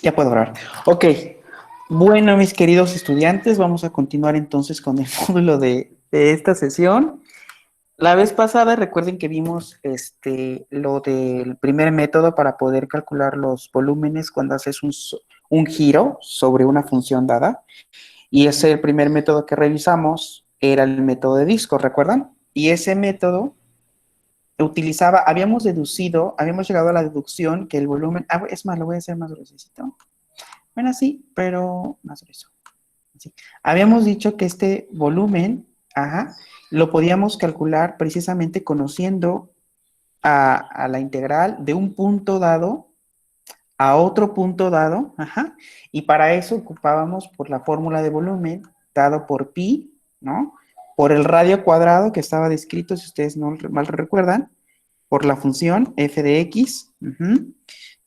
Ya puedo hablar. Ok. Bueno, mis queridos estudiantes, vamos a continuar entonces con el módulo de esta sesión. La vez pasada, recuerden que vimos lo del primer método para poder calcular los volúmenes cuando haces un giro sobre una función dada. Y ese el primer método que revisamos era el método de disco, ¿recuerdan? Y ese método utilizaba, habíamos llegado a la deducción que el volumen, es más, lo voy a hacer más gruesito. Bueno, sí, pero más grueso. Sí. Habíamos dicho que este volumen, lo podíamos calcular precisamente conociendo a la integral de un punto dado a otro punto dado, y para eso ocupábamos por la fórmula de volumen dado por pi, ¿no? Por el radio cuadrado que estaba descrito, si ustedes no mal recuerdan, por la función f de x,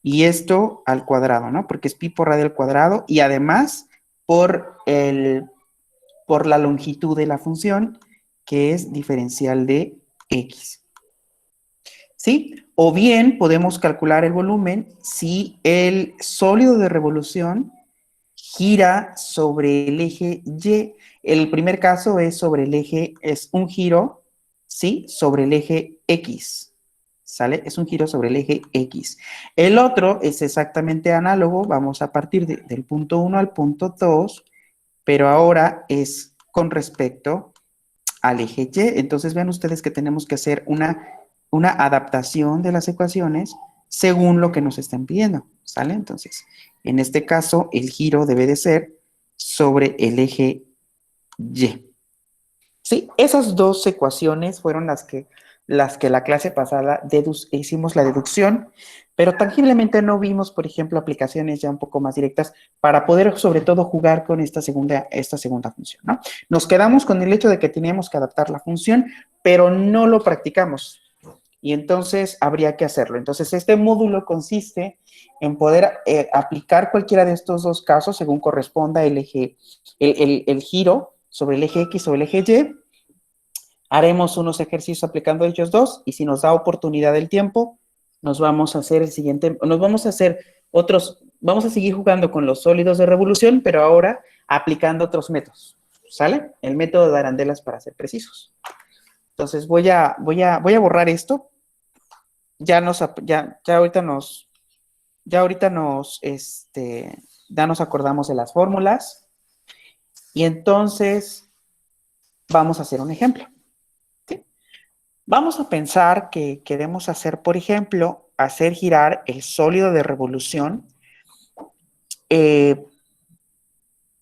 y esto al cuadrado, ¿no? Porque es pi por radio al cuadrado, y además por la longitud de la función, que es diferencial de x. ¿Sí? O bien podemos calcular el volumen si el sólido de revolución gira sobre el eje Y. El primer caso es sobre el eje, es un giro, ¿sí? Sobre el eje X. ¿Sale? Es un giro sobre el eje X. El otro es exactamente análogo, vamos a partir del punto 1 al punto 2, pero ahora es con respecto al eje Y. Entonces vean ustedes que tenemos que hacer una adaptación de las ecuaciones según lo que nos están pidiendo, ¿sale? Entonces, en este caso, el giro debe de ser sobre el eje Y. Sí, esas dos ecuaciones fueron las que la clase pasada hicimos la deducción, pero tangiblemente no vimos, por ejemplo, aplicaciones ya un poco más directas para poder, sobre todo, jugar con esta segunda función, ¿no? Nos quedamos con el hecho de que teníamos que adaptar la función, pero no lo practicamos. Y entonces habría que hacerlo. Entonces, este módulo consiste en poder aplicar cualquiera de estos dos casos según corresponda el giro sobre el eje X o el eje Y. Haremos unos ejercicios aplicando ellos dos y si nos da oportunidad del tiempo, nos vamos a hacer vamos a seguir jugando con los sólidos de revolución, pero ahora aplicando otros métodos, ¿sale? El método de arandelas para ser precisos. Entonces voy a borrar esto. Ya nos acordamos de las fórmulas y entonces vamos a hacer un ejemplo. ¿Sí? Vamos a pensar que queremos hacer, por ejemplo, hacer girar el sólido de revolución.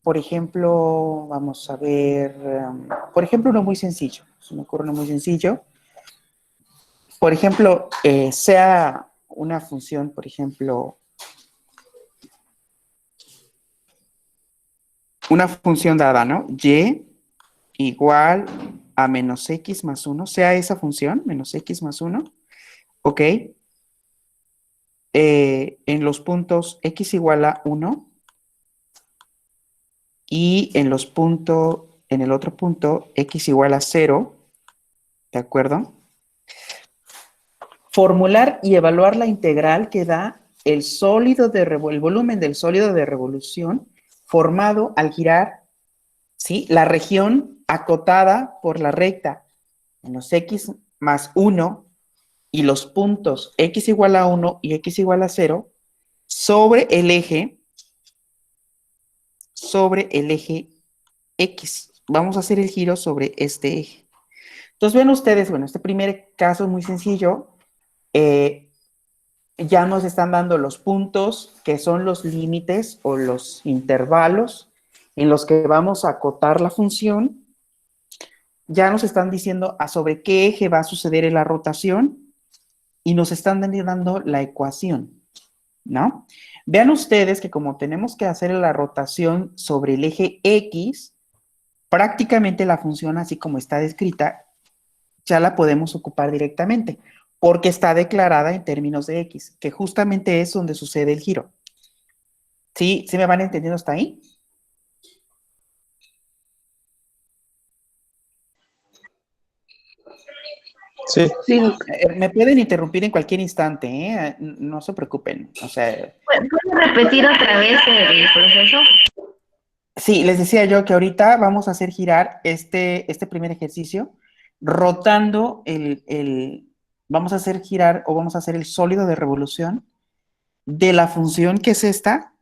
Por ejemplo, vamos a ver, por ejemplo, uno muy sencillo. Se me ocurre uno muy sencillo. Por ejemplo, sea una función, por ejemplo, una función dada, ¿no? Y igual a menos x más 1, sea esa función, menos x más 1, ¿ok? En los puntos x igual a 1 y en el otro punto x igual a 0, ¿de acuerdo? Formular y evaluar la integral que da el volumen del sólido de revolución formado al girar, ¿sí? La región acotada por la recta menos x más 1 y los puntos x igual a 1 y x igual a 0 sobre el eje X. Vamos a hacer el giro sobre este eje. Entonces ven ustedes, bueno, este primer caso es muy sencillo. Ya nos están dando los puntos que son los límites o los intervalos en los que vamos a acotar la función. Ya nos están diciendo sobre qué eje va a suceder la rotación y nos están dando la ecuación, ¿no? Vean ustedes que como tenemos que hacer la rotación sobre el eje X, prácticamente la función así como está descrita, ya la podemos ocupar directamente, porque está declarada en términos de X, que justamente es donde sucede el giro. ¿Sí? ¿Sí me van entendiendo hasta ahí? Sí. Sí, Me pueden interrumpir en cualquier instante, ¿eh? No se preocupen. O sea, ¿puedes repetir otra vez el proceso? sí, les decía yo que ahorita vamos a hacer girar este primer ejercicio rotando vamos a hacer girar o vamos a hacer el sólido de revolución de la función que es esta,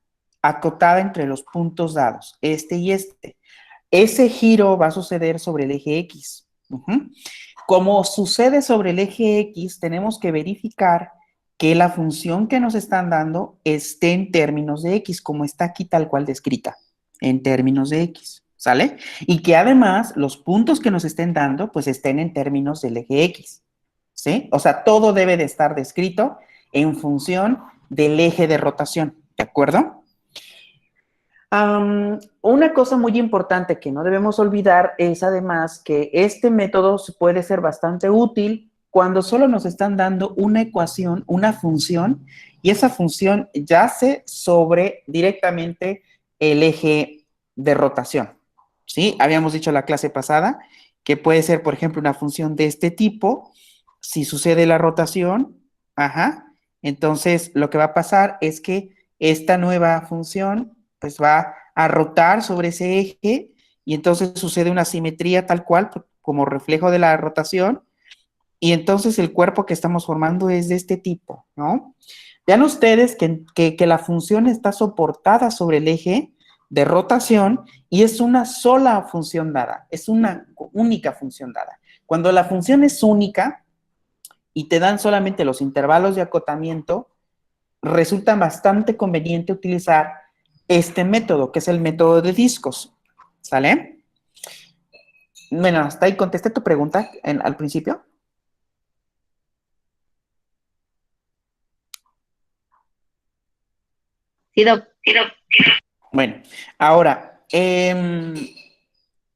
acotada entre los puntos dados, este y este. Ese giro va a suceder sobre el eje X. Como sucede sobre el eje X, tenemos que verificar que la función que nos están dando esté en términos de X, como está aquí tal cual descrita, en términos de X, ¿sale? Y que además los puntos que nos estén dando, pues estén en términos del eje X, ¿sí? O sea, todo debe de estar descrito en función del eje de rotación, ¿de acuerdo? Una cosa muy importante que no debemos olvidar es además que este método puede ser bastante útil cuando solo nos están dando una ecuación, una función, y esa función yace sobre directamente el eje de rotación. ¿Sí? Habíamos dicho la clase pasada que puede ser, por ejemplo, una función de este tipo. Si sucede la rotación, ajá, entonces lo que va a pasar es que esta nueva función pues va a rotar sobre ese eje y entonces sucede una simetría tal cual como reflejo de la rotación y entonces el cuerpo que estamos formando es de este tipo, ¿no? Vean ustedes que la función está soportada sobre el eje de rotación y es una sola función dada, es una única función dada. Cuando la función es única y te dan solamente los intervalos de acotamiento, resulta bastante conveniente utilizar este método, que es el método de discos. ¿Sale? Bueno, hasta ahí contesté tu pregunta al principio. Sí, doc. Bueno, ahora,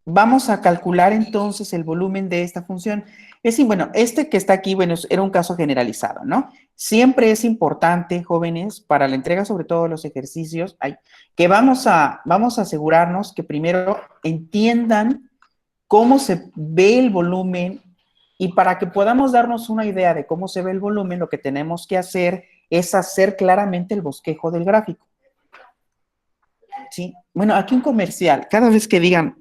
vamos a calcular entonces el volumen de esta función. Es decir, bueno, este que está aquí, bueno, era un caso generalizado, ¿no? Siempre es importante, jóvenes, para la entrega sobre todo de los ejercicios, que vamos a asegurarnos que primero entiendan cómo se ve el volumen y para que podamos darnos una idea de cómo se ve el volumen, lo que tenemos que hacer es hacer claramente el bosquejo del gráfico. ¿Sí? Bueno, aquí un comercial, cada vez que digan,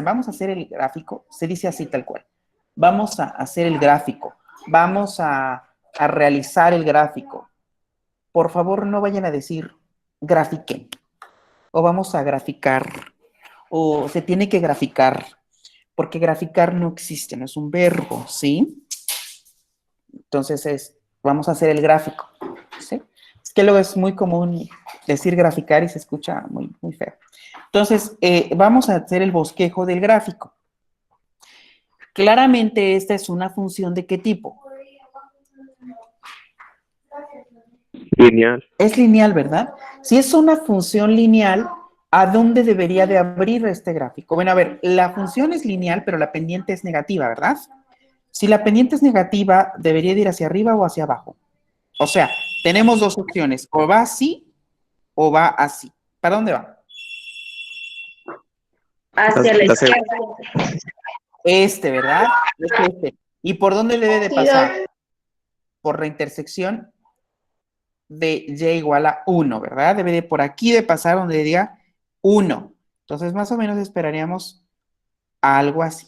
vamos a hacer el gráfico, se dice así tal cual. Vamos a hacer el gráfico, vamos a realizar el gráfico. Por favor, no vayan a decir grafiquen, o vamos a graficar, o se tiene que graficar, porque graficar no existe, no es un verbo, ¿sí? Entonces vamos a hacer el gráfico, ¿sí? Es que luego es muy común decir graficar y se escucha muy, muy feo. Entonces, vamos a hacer el bosquejo del gráfico. Claramente esta es una función ¿de qué tipo? Lineal. Es lineal, ¿verdad? Si es una función lineal, ¿a dónde debería de abrir este gráfico? Bueno, a ver, la función es lineal, pero la pendiente es negativa, ¿verdad? Si la pendiente es negativa, debería de ir hacia arriba o hacia abajo. O sea, tenemos dos opciones, o va así o va así. ¿Para dónde va? Hacia la Hacia- izquierda. ¿Verdad? Es este. ¿Y por dónde debe de Sí, doc. pasar? Por la intersección de y igual a 1, ¿verdad? Debe de por aquí de pasar donde diga 1. Entonces, más o menos esperaríamos algo así.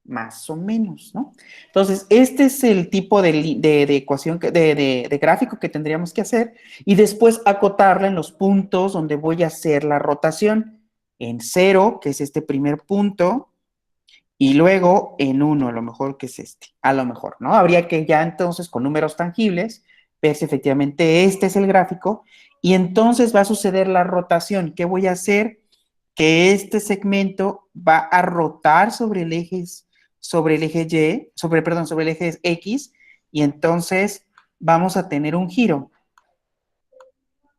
Más o menos, ¿no? Entonces, este es el tipo de ecuación, de gráfico que tendríamos que hacer y después acotarla en los puntos donde voy a hacer la rotación. En 0, que es este primer punto, y luego en 1, a lo mejor que es este, a lo mejor, ¿no? Habría que ya entonces con números tangibles ver si efectivamente este es el gráfico y entonces va a suceder la rotación. ¿Qué voy a hacer? Que este segmento va a rotar sobre el eje, perdón, sobre el eje X y entonces vamos a tener un giro.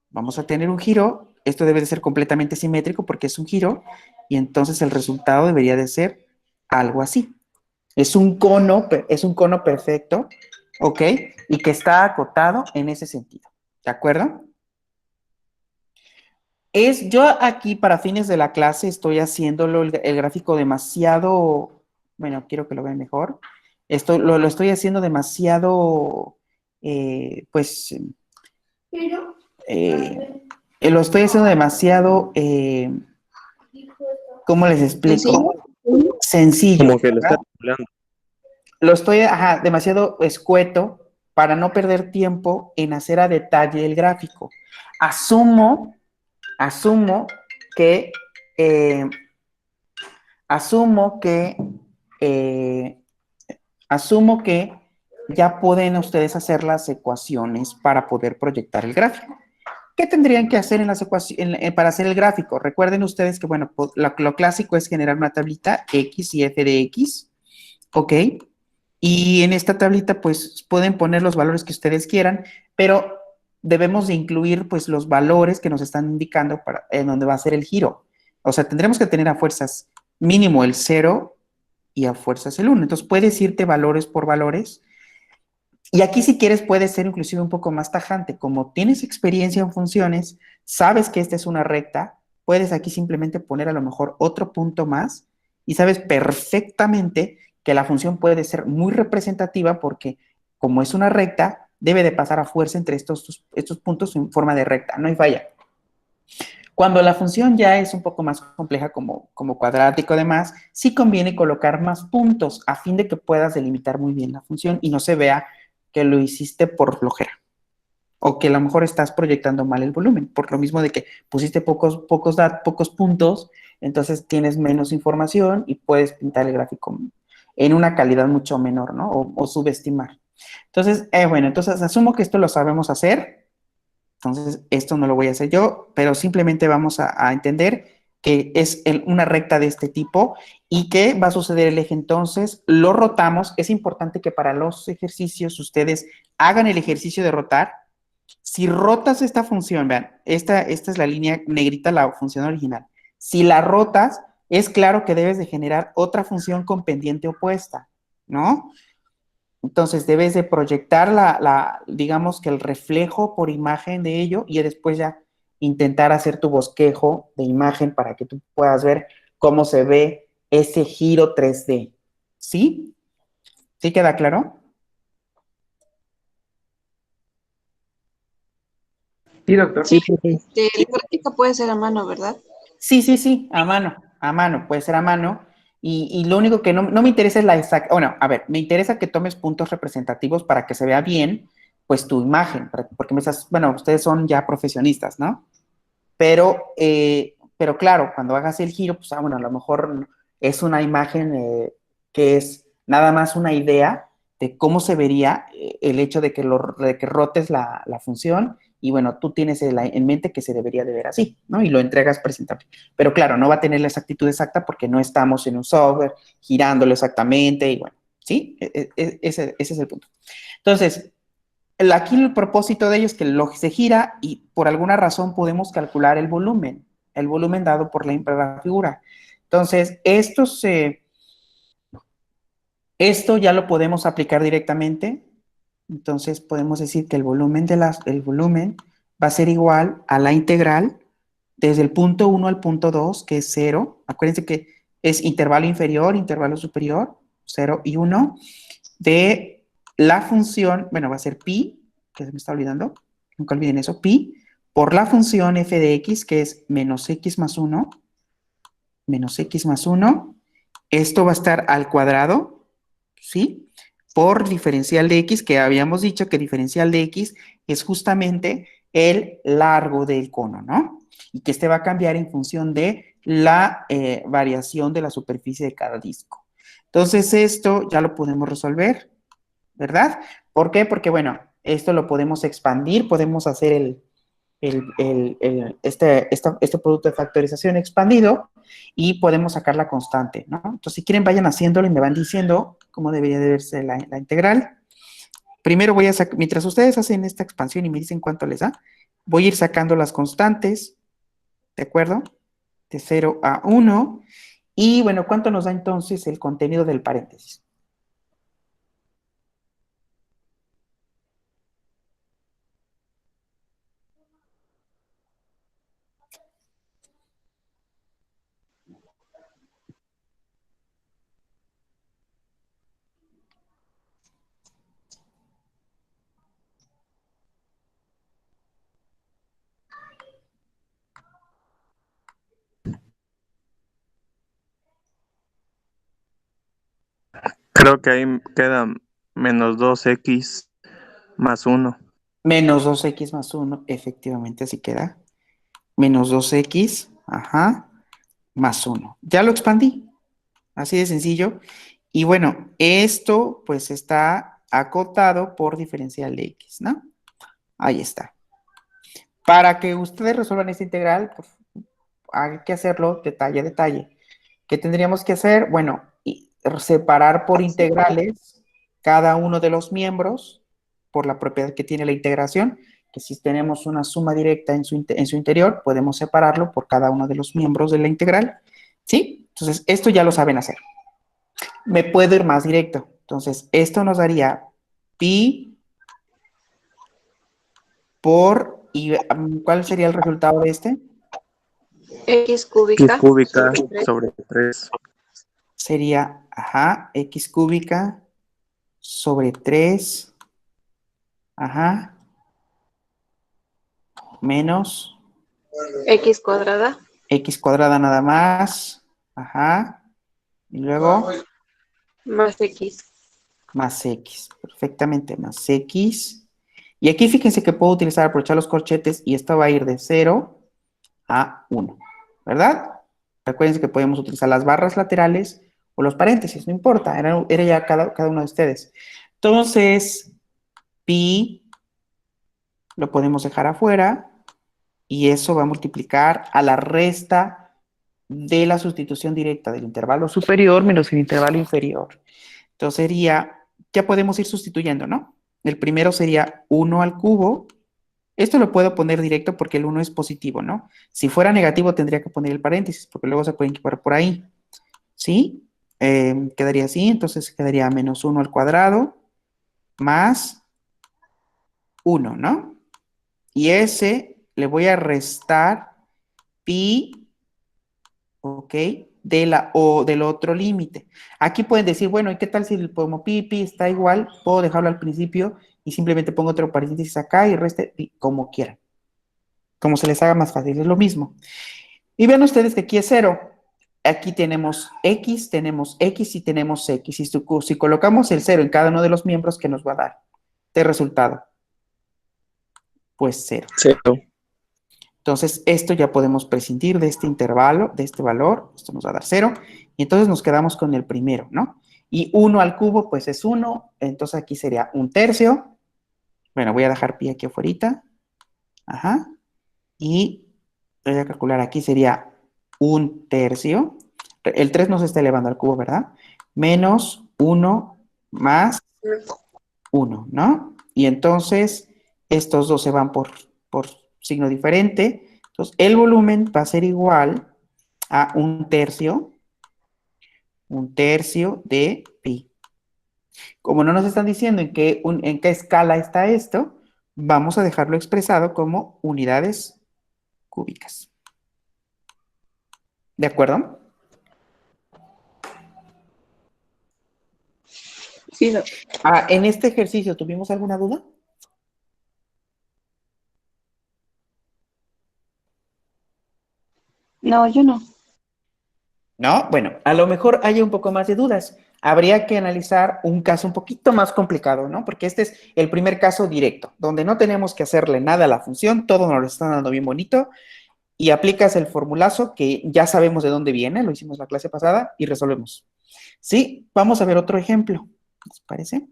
Vamos a tener un giro, esto debe de ser completamente simétrico porque es un giro y entonces el resultado debería de ser algo así. Es un cono perfecto, ¿ok? Y que está acotado en ese sentido, ¿de acuerdo? Yo aquí para fines de la clase estoy haciéndolo el gráfico demasiado, bueno, quiero que lo vean mejor. Esto lo estoy haciendo demasiado, pues, lo estoy haciendo demasiado, ¿cómo les explico? Sencillo, Como que lo está ¿verdad? hablando. Lo estoy, ajá, demasiado escueto para no perder tiempo en hacer a detalle el gráfico. Asumo, asumo que, eh, asumo que, eh, asumo que ya pueden ustedes hacer las ecuaciones para poder proyectar el gráfico. ¿Qué tendrían que hacer en las ecuaciones para hacer el gráfico? Recuerden ustedes que, bueno, pues, lo clásico es generar una tablita X y F de X, ¿ok? Y en esta tablita, pues, pueden poner los valores que ustedes quieran, pero debemos de incluir, pues, los valores que nos están indicando para en donde va a ser el giro. O sea, tendremos que tener a fuerzas mínimo el 0 y a fuerzas el 1. Entonces, puedes irte valores por valores. Y aquí, si quieres, puede ser inclusive un poco más tajante. Como tienes experiencia en funciones, sabes que esta es una recta, puedes aquí simplemente poner a lo mejor otro punto más y sabes perfectamente que la función puede ser muy representativa porque como es una recta, debe de pasar a fuerza entre estos puntos en forma de recta, no hay falla. Cuando la función ya es un poco más compleja como cuadrático además, sí conviene colocar más puntos a fin de que puedas delimitar muy bien la función y no se vea que lo hiciste por flojera o que a lo mejor estás proyectando mal el volumen, por lo mismo de que pusiste pocos puntos, entonces tienes menos información y puedes pintar el gráfico en una calidad mucho menor, ¿no? O subestimar. Entonces, bueno, entonces asumo que esto lo sabemos hacer. Entonces, esto no lo voy a hacer yo, pero simplemente vamos a entender que es una recta de este tipo y que va a suceder el eje. Entonces, lo rotamos. Es importante que para los ejercicios ustedes hagan el ejercicio de rotar. Si rotas esta función, vean, esta es la línea negrita, la función original. Si la rotas, es claro que debes de generar otra función con pendiente opuesta, ¿no? Entonces debes de proyectar digamos que el reflejo por imagen de ello y después ya intentar hacer tu bosquejo de imagen para que tú puedas ver cómo se ve ese giro 3D. ¿Sí? ¿Sí queda claro? Sí, doctor. Sí, profe. El gráfico puede ser a mano, ¿verdad? Sí, sí, sí, a mano, puede ser a mano. Y lo único que no me interesa es la exacta, bueno, a ver, me interesa que tomes puntos representativos para que se vea bien, pues tu imagen, porque me estás, bueno, ustedes son ya profesionistas, ¿no? Pero claro, cuando hagas el giro, pues bueno, a lo mejor es una imagen que es nada más una idea de cómo se vería el hecho de que rotes la función y bueno, tú tienes en mente que se debería de ver así, ¿no? Y lo entregas presentable. Pero claro, no va a tener la exactitud exacta porque no estamos en un software girándolo exactamente y bueno, ¿sí? Ese es el punto. Entonces, aquí el propósito de ello es que se gira y por alguna razón podemos calcular el volumen dado por la figura. Entonces, esto ya lo podemos aplicar directamente. Entonces, podemos decir que el volumen va a ser igual a la integral desde el punto 1 al punto 2, que es 0. Acuérdense que es intervalo inferior, intervalo superior, 0 y 1, de la función, bueno, va a ser pi, que se me está olvidando, nunca olviden eso, pi, por la función f de x, que es menos x más 1, esto va a estar al cuadrado, ¿sí? Por diferencial de x, que habíamos dicho que diferencial de x es justamente el largo del cono, ¿no? Y que este va a cambiar en función de la variación de la superficie de cada disco. Entonces, esto ya lo podemos resolver, ¿verdad? ¿Por qué? Porque, bueno, esto lo podemos expandir, podemos hacer este producto de factorización expandido y podemos sacar la constante, ¿no? Entonces, si quieren, vayan haciéndolo y me van diciendo cómo debería de verse la integral. Primero voy a sacar, mientras ustedes hacen esta expansión y me dicen cuánto les da, voy a ir sacando las constantes, ¿de acuerdo? De 0 a 1. Y bueno, ¿cuánto nos da entonces el contenido del paréntesis? Creo que ahí queda menos 2x más 1. Menos 2x más 1, efectivamente, así queda. Menos 2x, ajá, más 1. Ya lo expandí, así de sencillo. Y bueno, esto pues está acotado por diferencial de x, ¿no? Ahí está. Para que ustedes resuelvan esta integral, pues hay que hacerlo detalle a detalle. ¿Qué tendríamos que hacer? Bueno, separar por integrales cada uno de los miembros por la propiedad que tiene la integración, que si tenemos una suma directa en su interior, podemos separarlo por cada uno de los miembros de la integral, ¿sí? Entonces, esto ya lo saben hacer. Me puedo ir más directo. Entonces, esto nos daría pi por, y ¿cuál sería el resultado de este? X X cúbica cúbica sobre 3. sobre 3. Sería, ajá, x cúbica sobre 3, ajá, menos X cuadrada x cuadrada nada más, ajá, y luego más X. más x, perfectamente, más x. Y aquí fíjense que puedo utilizar, aprovechar los corchetes y esto va a ir de 0 a 1, ¿verdad? Recuerden que podemos utilizar las barras laterales o los paréntesis, no importa, era ya cada uno de ustedes. Entonces, pi lo podemos dejar afuera y eso va a multiplicar a la resta de la sustitución directa del intervalo superior menos el intervalo inferior. Entonces sería, ya podemos ir sustituyendo, ¿no? El primero sería 1 al cubo. Esto lo puedo poner directo porque el 1 es positivo, ¿no? Si fuera negativo tendría que poner el paréntesis porque luego se pueden equipar por ahí, ¿sí? Quedaría así, entonces quedaría menos 1 al cuadrado más 1, ¿no? Y ese le voy a restar pi, ¿ok? Del otro límite. Aquí pueden decir, bueno, ¿y qué tal si el como pi está igual? Puedo dejarlo al principio y simplemente pongo otro paréntesis acá y reste pi, como quieran. Como se les haga más fácil, es lo mismo. Y vean ustedes que aquí es 0. Aquí tenemos x y tenemos x. Si colocamos el 0 en cada uno de los miembros, ¿qué nos va a dar de resultado? Pues 0. 0. Entonces, esto ya podemos prescindir de este intervalo, de este valor. Esto nos va a dar 0. Y entonces nos quedamos con el primero, ¿no? Y 1 al cubo, pues es 1. Entonces aquí sería 1/3. Bueno, voy a dejar pi aquí afuera. Ajá. Y voy a calcular aquí sería 1/3. El 3 no se está elevando al cubo, ¿verdad? Menos 1 más 1, ¿no? Y entonces estos dos se van por signo diferente. Entonces el volumen va a ser igual a 1/3 de pi. Como no nos están diciendo en qué escala está esto, vamos a dejarlo expresado como unidades cúbicas. ¿De acuerdo? Sí, no. En este ejercicio, ¿tuvimos alguna duda? No, yo no. No, bueno, a lo mejor haya un poco más de dudas. Habría que analizar un caso un poquito más complicado, ¿no? Porque este es el primer caso directo, donde no tenemos que hacerle nada a la función, todo nos lo están dando bien bonito, y aplicas el formulazo que ya sabemos de dónde viene, lo hicimos la clase pasada, y resolvemos. Sí, vamos a ver otro ejemplo, ¿les parece?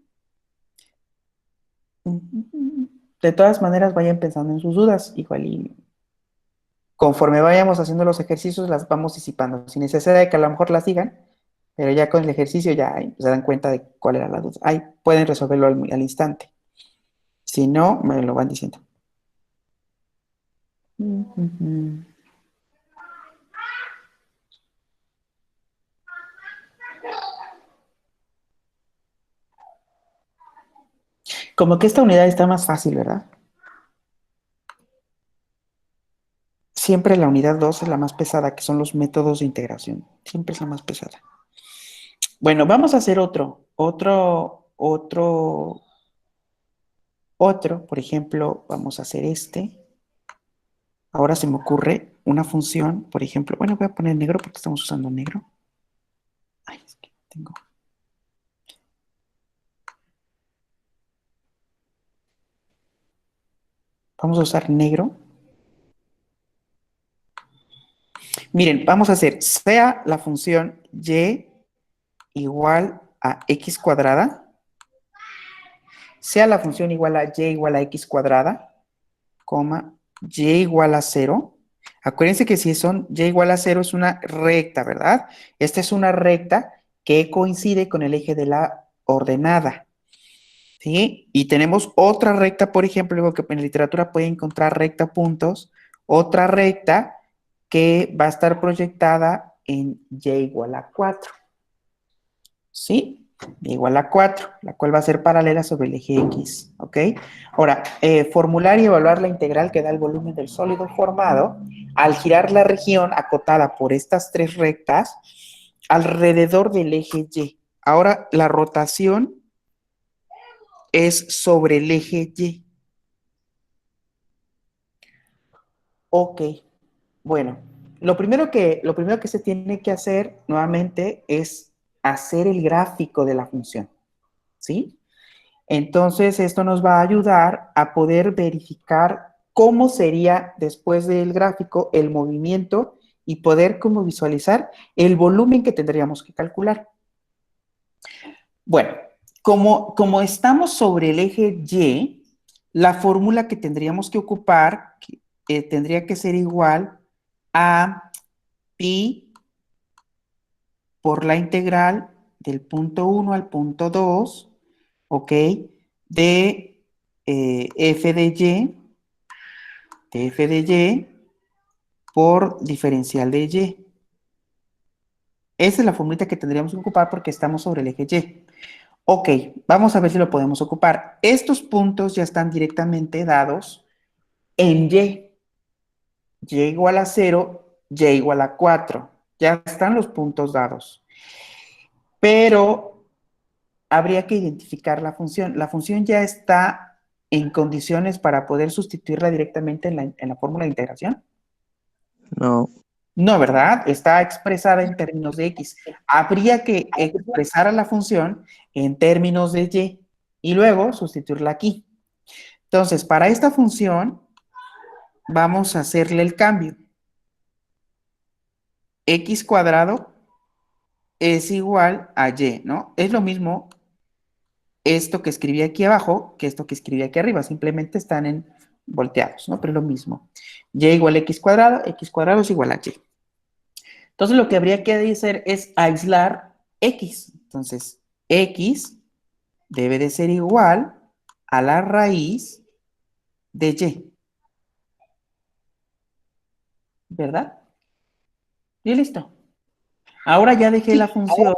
De todas maneras, vayan pensando en sus dudas, igual y conforme vayamos haciendo los ejercicios, las vamos disipando, sin necesidad de que a lo mejor las digan, pero ya con el ejercicio ya se dan cuenta de cuál era la duda. Ahí pueden resolverlo al instante. Si no, me lo van diciendo. Como que esta unidad está más fácil, ¿verdad? Siempre la unidad 2 es la más pesada, que son los métodos de integración. Siempre es la más pesada. Bueno, vamos a hacer otro, por ejemplo, vamos a hacer este. Ahora se me ocurre una función, por ejemplo, bueno, voy a poner negro porque estamos usando negro. Ay, es que tengo. Vamos a usar negro. Miren, vamos a hacer sea la función y igual a x cuadrada, sea la función igual a y igual a x cuadrada, coma, y igual a 0. Acuérdense que si son y igual a 0 es una recta, ¿verdad? Esta es una recta que coincide con el eje de la ordenada, ¿sí? Y tenemos otra recta, por ejemplo, algo que en literatura puede encontrar recta puntos, otra recta que va a estar proyectada en y igual a 4, ¿sí? Y igual a 4, la cual va a ser paralela sobre el eje X, ¿ok? Ahora, formular y evaluar la integral que da el volumen del sólido formado al girar la región acotada por estas tres rectas alrededor del eje Y. Ahora, la rotación es sobre el eje Y. Ok, bueno, lo primero que se tiene que hacer nuevamente es hacer el gráfico de la función, ¿sí? Entonces, esto nos va a ayudar a poder verificar cómo sería después del gráfico el movimiento y poder como visualizar el volumen que tendríamos que calcular. Bueno, como estamos sobre el eje Y, la fórmula que tendríamos que ocupar tendría que ser igual a pi por la integral del punto 1 al punto 2, ¿ok? De f de y por diferencial de y. Esa es la formulita que tendríamos que ocupar porque estamos sobre el eje Y. Ok, vamos a ver si lo podemos ocupar. Estos puntos ya están directamente dados en Y. Y igual a 0, Y igual a 4. Ya están los puntos dados. Pero habría que identificar la función. La función ya está en condiciones para poder sustituirla directamente en la fórmula de integración. No. No, ¿verdad? Está expresada en términos de X. Habría que expresar a la función en términos de Y y luego sustituirla aquí. Entonces, para esta función, vamos a hacerle el cambio. X cuadrado es igual a Y, ¿no? Es lo mismo esto que escribí aquí abajo que esto que escribí aquí arriba. Simplemente están en volteados, ¿no? Pero es lo mismo. Y igual a X cuadrado es igual a Y. Entonces, lo que habría que hacer es aislar X. Entonces, X debe de ser igual a la raíz de Y. ¿Verdad? Y listo. Ahora ya dejé la función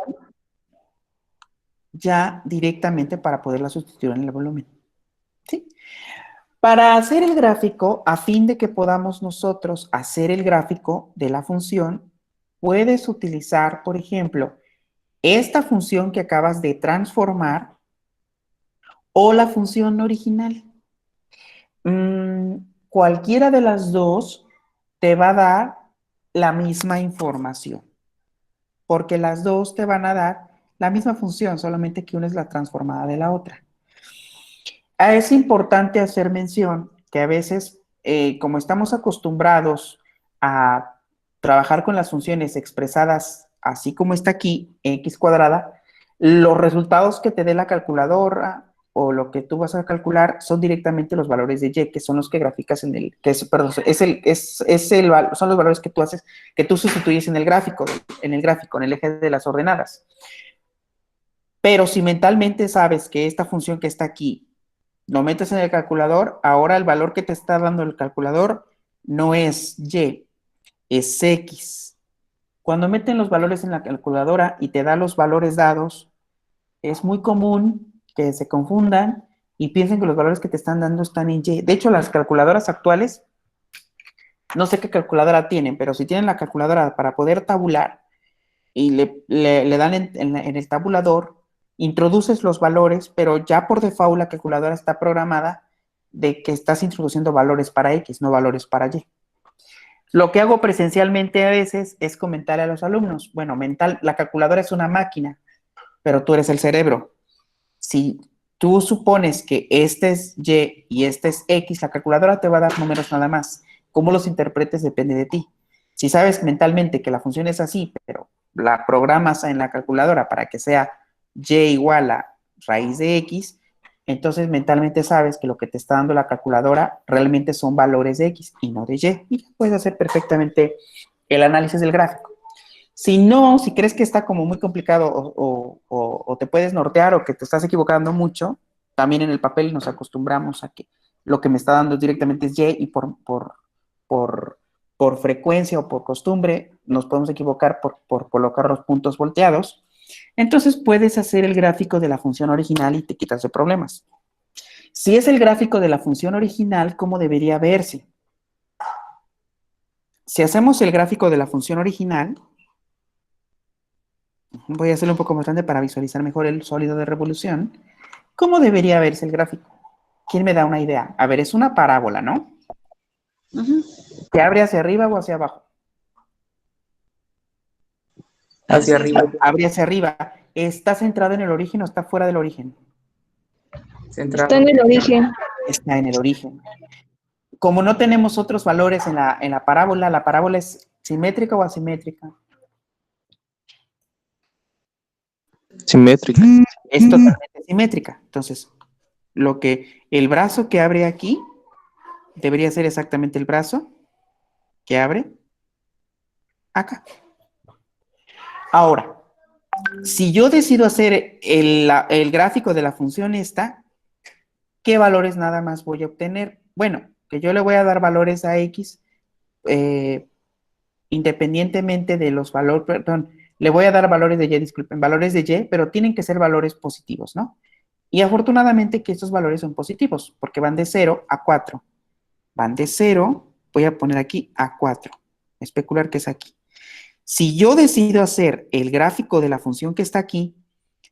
ya directamente para poderla sustituir en el volumen. ¿Sí? Para hacer el gráfico, a fin de que podamos nosotros hacer el gráfico de la función, puedes utilizar, por ejemplo, esta función que acabas de transformar o la función original. Cualquiera de las dos te va a dar la misma información, porque las dos te van a dar la misma función, solamente que una es la transformada de la otra. Es importante hacer mención que a veces, como estamos acostumbrados a trabajar con las funciones expresadas así como está aquí, x cuadrada, los resultados que te dé la calculadora o lo que tú vas a calcular son directamente los valores de y, que son los que graficas en el, son los valores que tú haces, que tú sustituyes en el gráfico, en el eje de las ordenadas. Pero si mentalmente sabes que esta función que está aquí lo metes en el calculador, ahora el valor que te está dando el calculador no es y, es x. Cuando meten los valores en la calculadora y te da los valores dados, es muy común que se confundan y piensen que los valores que te están dando están en y. De hecho, las calculadoras actuales, no sé qué calculadora tienen, pero si tienen la calculadora para poder tabular y le dan en el tabulador, introduces los valores, pero ya por default la calculadora está programada de que estás introduciendo valores para X, no valores para Y. Lo que hago presencialmente a veces es comentarle a los alumnos, bueno, la calculadora es una máquina, pero tú eres el cerebro. Si tú supones que este es Y y este es X, la calculadora te va a dar números nada más. Cómo los interpretes depende de ti. Si sabes mentalmente que la función es así, pero la programas en la calculadora para que sea Y igual a raíz de X, entonces mentalmente sabes que lo que te está dando la calculadora realmente son valores de X y no de Y. Y puedes hacer perfectamente el análisis del gráfico. Si no, si crees que está como muy complicado o te puedes nortear o que te estás equivocando mucho, también en el papel nos acostumbramos a que lo que me está dando directamente es Y y por, por frecuencia o por costumbre nos podemos equivocar por colocar los puntos volteados. Entonces puedes hacer el gráfico de la función original y te quitas de problemas. Si es el gráfico de la función original, ¿cómo debería verse? Si hacemos el gráfico de la función original, voy a hacerlo un poco más grande para visualizar mejor el sólido de revolución. ¿Cómo debería verse el gráfico? ¿Quién me da una idea? A ver, es una parábola, ¿no? Ujú. ¿Se abre hacia arriba o hacia abajo? Hacia arriba. Abre hacia arriba. ¿Está centrado en el origen o está fuera del origen? Centrado. Está en el origen. Está en el origen. Como no tenemos otros valores en la parábola es simétrica o asimétrica. Simétrica. Es totalmente simétrica. Entonces, el brazo que abre aquí debería ser exactamente el brazo que abre acá. Ahora, si yo decido hacer el gráfico de la función esta, ¿qué valores nada más voy a obtener? Bueno, que yo le voy a dar valores a X independientemente de los valores, perdón, le voy a dar valores de Y, disculpen, valores de Y, pero tienen que ser valores positivos, ¿no? Y afortunadamente que estos valores son positivos, porque van de 0 a 4. Van de 0, voy a poner aquí a 4. Especular que es aquí. Si yo decido hacer el gráfico de la función que está aquí,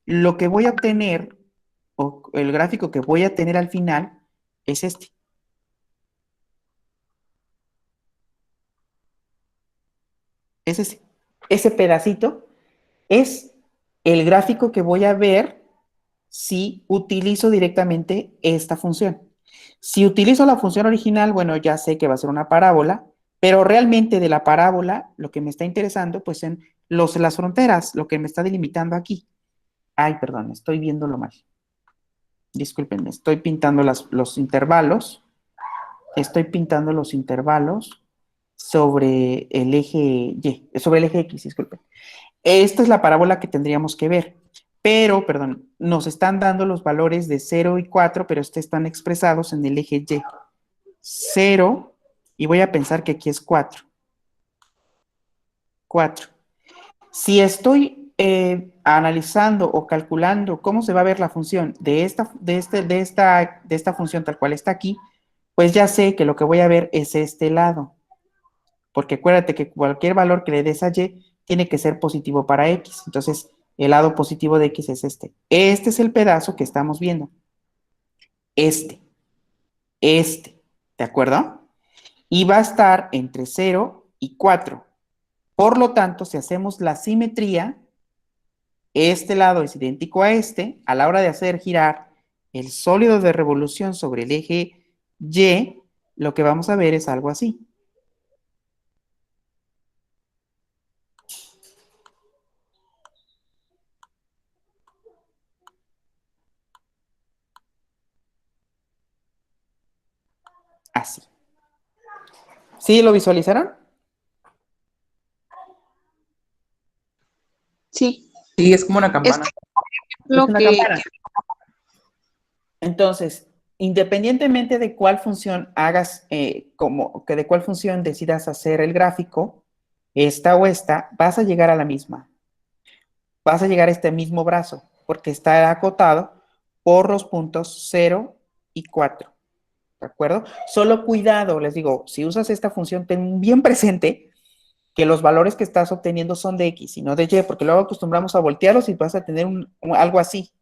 lo que voy a obtener, o el gráfico que voy a tener al final, es este. Es ese. Ese pedacito es el gráfico que voy a ver si utilizo directamente esta función. Si utilizo la función original, bueno, ya sé que va a ser una parábola, pero realmente de la parábola lo que me está interesando, pues en las fronteras, lo que me está delimitando aquí. Ay, perdón, estoy viéndolo mal. Discúlpenme, estoy pintando los intervalos. Estoy pintando los intervalos sobre el eje Y, sobre el eje X, disculpen. Esta es la parábola que tendríamos que ver. Pero, perdón, nos están dando los valores de 0 y 4, pero estos están expresados en el eje Y. 0, y voy a pensar que aquí es 4. 4. Si estoy analizando o calculando cómo se va a ver la función de esta función tal cual está aquí, pues ya sé que lo que voy a ver es este lado. Porque acuérdate que cualquier valor que le des a Y tiene que ser positivo para X. Entonces, el lado positivo de X es este. Este es el pedazo que estamos viendo. Este. ¿De acuerdo? Y va a estar entre 0 y 4. Por lo tanto, si hacemos la simetría, este lado es idéntico a este. A la hora de hacer girar el sólido de revolución sobre el eje Y, lo que vamos a ver es algo así. Así. ¿Sí lo visualizaron? Sí. Sí, es como una campana. Lo Es una que campana. Entonces, independientemente de cuál función hagas, de cuál función decidas hacer el gráfico, esta o esta, vas a llegar a la misma. Vas a llegar a este mismo brazo, porque está acotado por los puntos 0 y 4. ¿De acuerdo? Solo cuidado, les digo, si usas esta función, ten bien presente que los valores que estás obteniendo son de X y no de Y, porque luego acostumbramos a voltearlos y vas a tener algo así.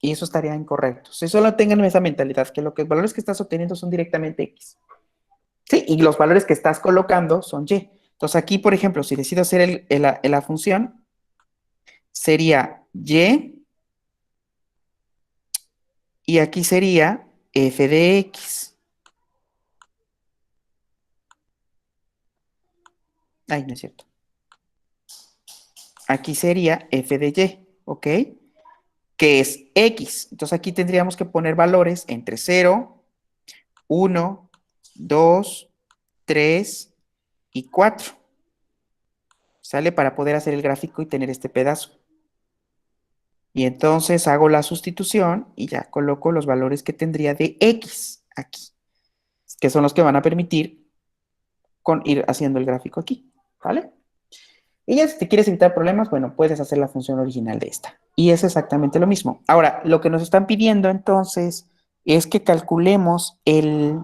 Y eso estaría incorrecto. Si solo tengan esa mentalidad, que los valores que estás obteniendo son directamente X. Sí, y los valores que estás colocando son Y. Entonces aquí, por ejemplo, si decido hacer la función, sería Y Y aquí sería f de x. Ay, no es cierto. Aquí sería f de y, ¿ok? Que es x. Entonces aquí tendríamos que poner valores entre 0, 1, 2, 3 y 4. ¿Sale? Para poder hacer el gráfico y tener este pedazo. Y entonces hago la sustitución y ya coloco los valores que tendría de x aquí, que son los que van a permitir ir haciendo el gráfico aquí, ¿vale? Y ya si te quieres evitar problemas, bueno, puedes hacer la función original de esta. Y es exactamente lo mismo. Ahora, lo que nos están pidiendo entonces es que calculemos el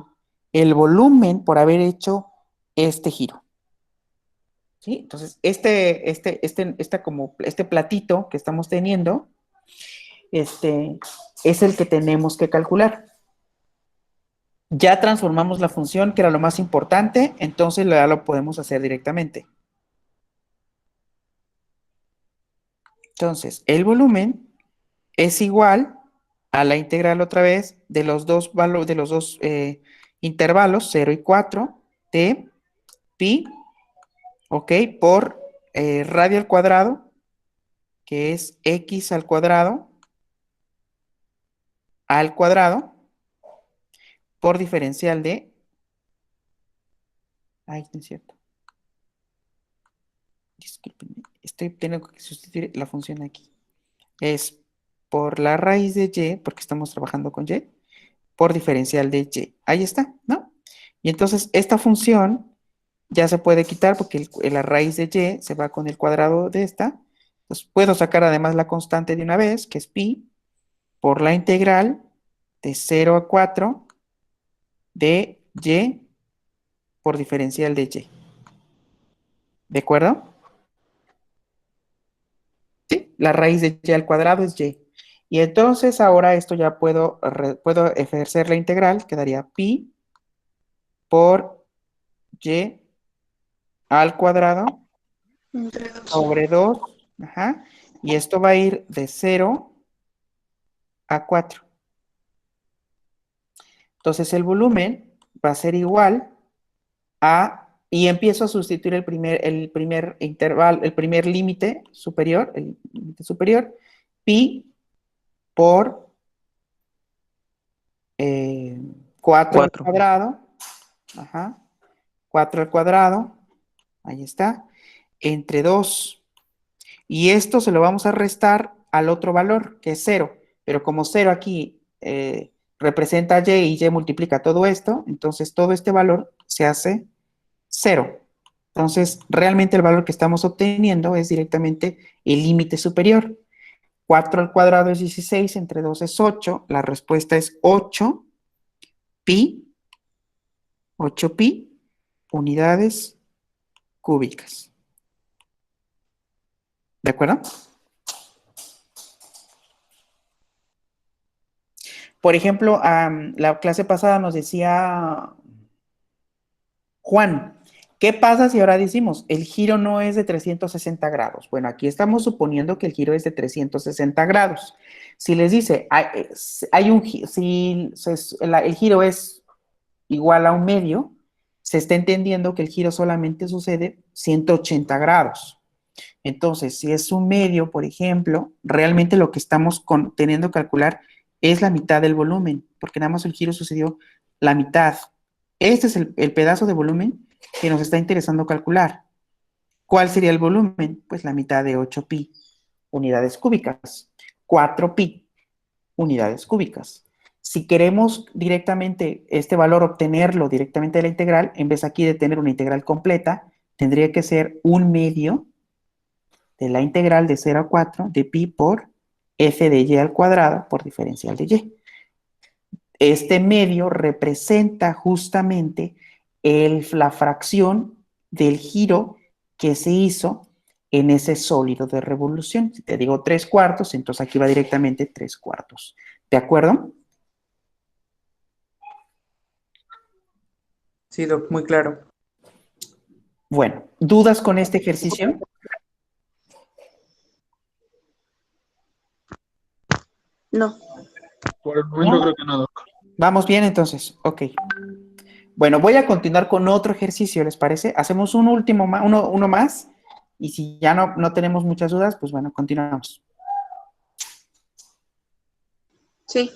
volumen por haber hecho este giro. ¿Sí? Entonces, este platito que estamos teniendo, es el que tenemos que calcular. Ya transformamos la función, que era lo más importante, entonces ya lo podemos hacer directamente. Entonces, el volumen es igual a la integral otra vez de los dos intervalos, 0 y 4, de pi, ¿ok? Por radio al cuadrado, que es x al cuadrado, por diferencial de... Ay, no es cierto. Discúlpenme, tengo que sustituir la función aquí. Es por la raíz de y, porque estamos trabajando con y, por diferencial de y. Ahí está, ¿no? Y entonces esta función ya se puede quitar porque la raíz de y se va con el cuadrado de esta. Entonces puedo sacar además la constante de una vez, que es pi, por la integral de 0 a 4 de y por diferencial de y. ¿De acuerdo? ¿Sí? La raíz de y al cuadrado es y. Y entonces ahora esto ya puedo ejercer la integral, quedaría pi por y al cuadrado Entre dos. sobre 2, ajá, y esto va a ir de 0 a 4. Entonces el volumen va a ser igual a, y empiezo a sustituir el primer intervalo, el primer límite superior, pi por 4 al 4. cuadrado, ajá, 4 al cuadrado, ahí está, entre 2. Y esto se lo vamos a restar al otro valor, que es 0. Pero como 0 aquí representa y y multiplica todo esto, entonces todo este valor se hace 0. Entonces, realmente el valor que estamos obteniendo es directamente el límite superior. 4 al cuadrado es 16, entre 2 es 8. La respuesta es 8 pi, unidades cúbicas. ¿De acuerdo? Por ejemplo, la clase pasada nos decía Juan, ¿qué pasa si ahora decimos el giro no es de 360 grados? Bueno, aquí estamos suponiendo que el giro es de 360 grados. Si les dice, el giro es igual a un medio, se está entendiendo que el giro solamente sucede 180 grados. Entonces, si es un medio, por ejemplo, realmente lo que estamos teniendo que calcular es la mitad del volumen, porque nada más el giro sucedió la mitad. Este es el pedazo de volumen que nos está interesando calcular. ¿Cuál sería el volumen? Pues la mitad de 8 pi unidades cúbicas. 4 pi unidades cúbicas. Si queremos directamente este valor obtenerlo directamente de la integral, en vez aquí de tener una integral completa, tendría que ser un medio de la integral de 0 a 4 de pi por f de y al cuadrado por diferencial de y. Este medio representa justamente la fracción del giro que se hizo en ese sólido de revolución. Si te digo 3/4, entonces aquí va directamente 3/4. ¿De acuerdo? Sí, Doc, muy claro. Bueno, ¿dudas con este ejercicio? No. Por el momento ¿No? creo que no, Doc. Vamos bien entonces, ok. Bueno, voy a continuar con otro ejercicio, ¿les parece? Hacemos un último, uno más, y si ya no tenemos muchas dudas, pues bueno, continuamos. Sí.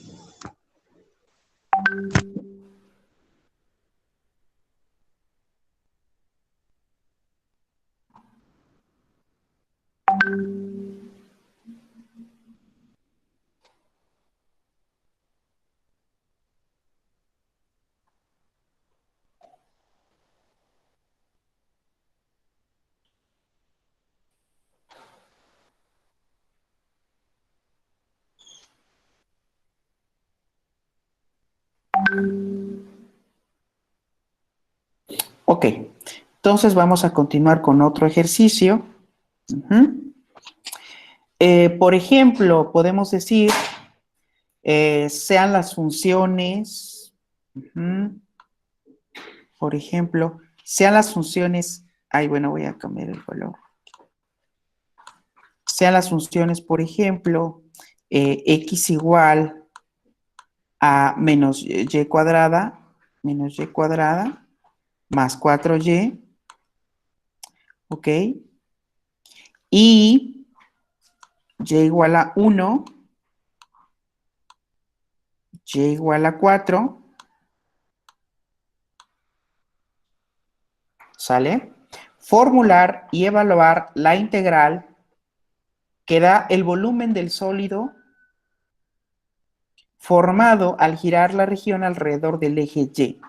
Ok, entonces vamos a continuar con otro ejercicio. Ujú. Por ejemplo, podemos decir, sean las funciones, ujú, por ejemplo, sean las funciones, ay, bueno, voy a cambiar el color. Sean las funciones, por ejemplo, x igual a menos y cuadrada, más 4y, ¿ok? Y y igual a 1, y igual a 4, ¿sale? Formular y evaluar la integral que da el volumen del sólido formado al girar la región alrededor del eje Y.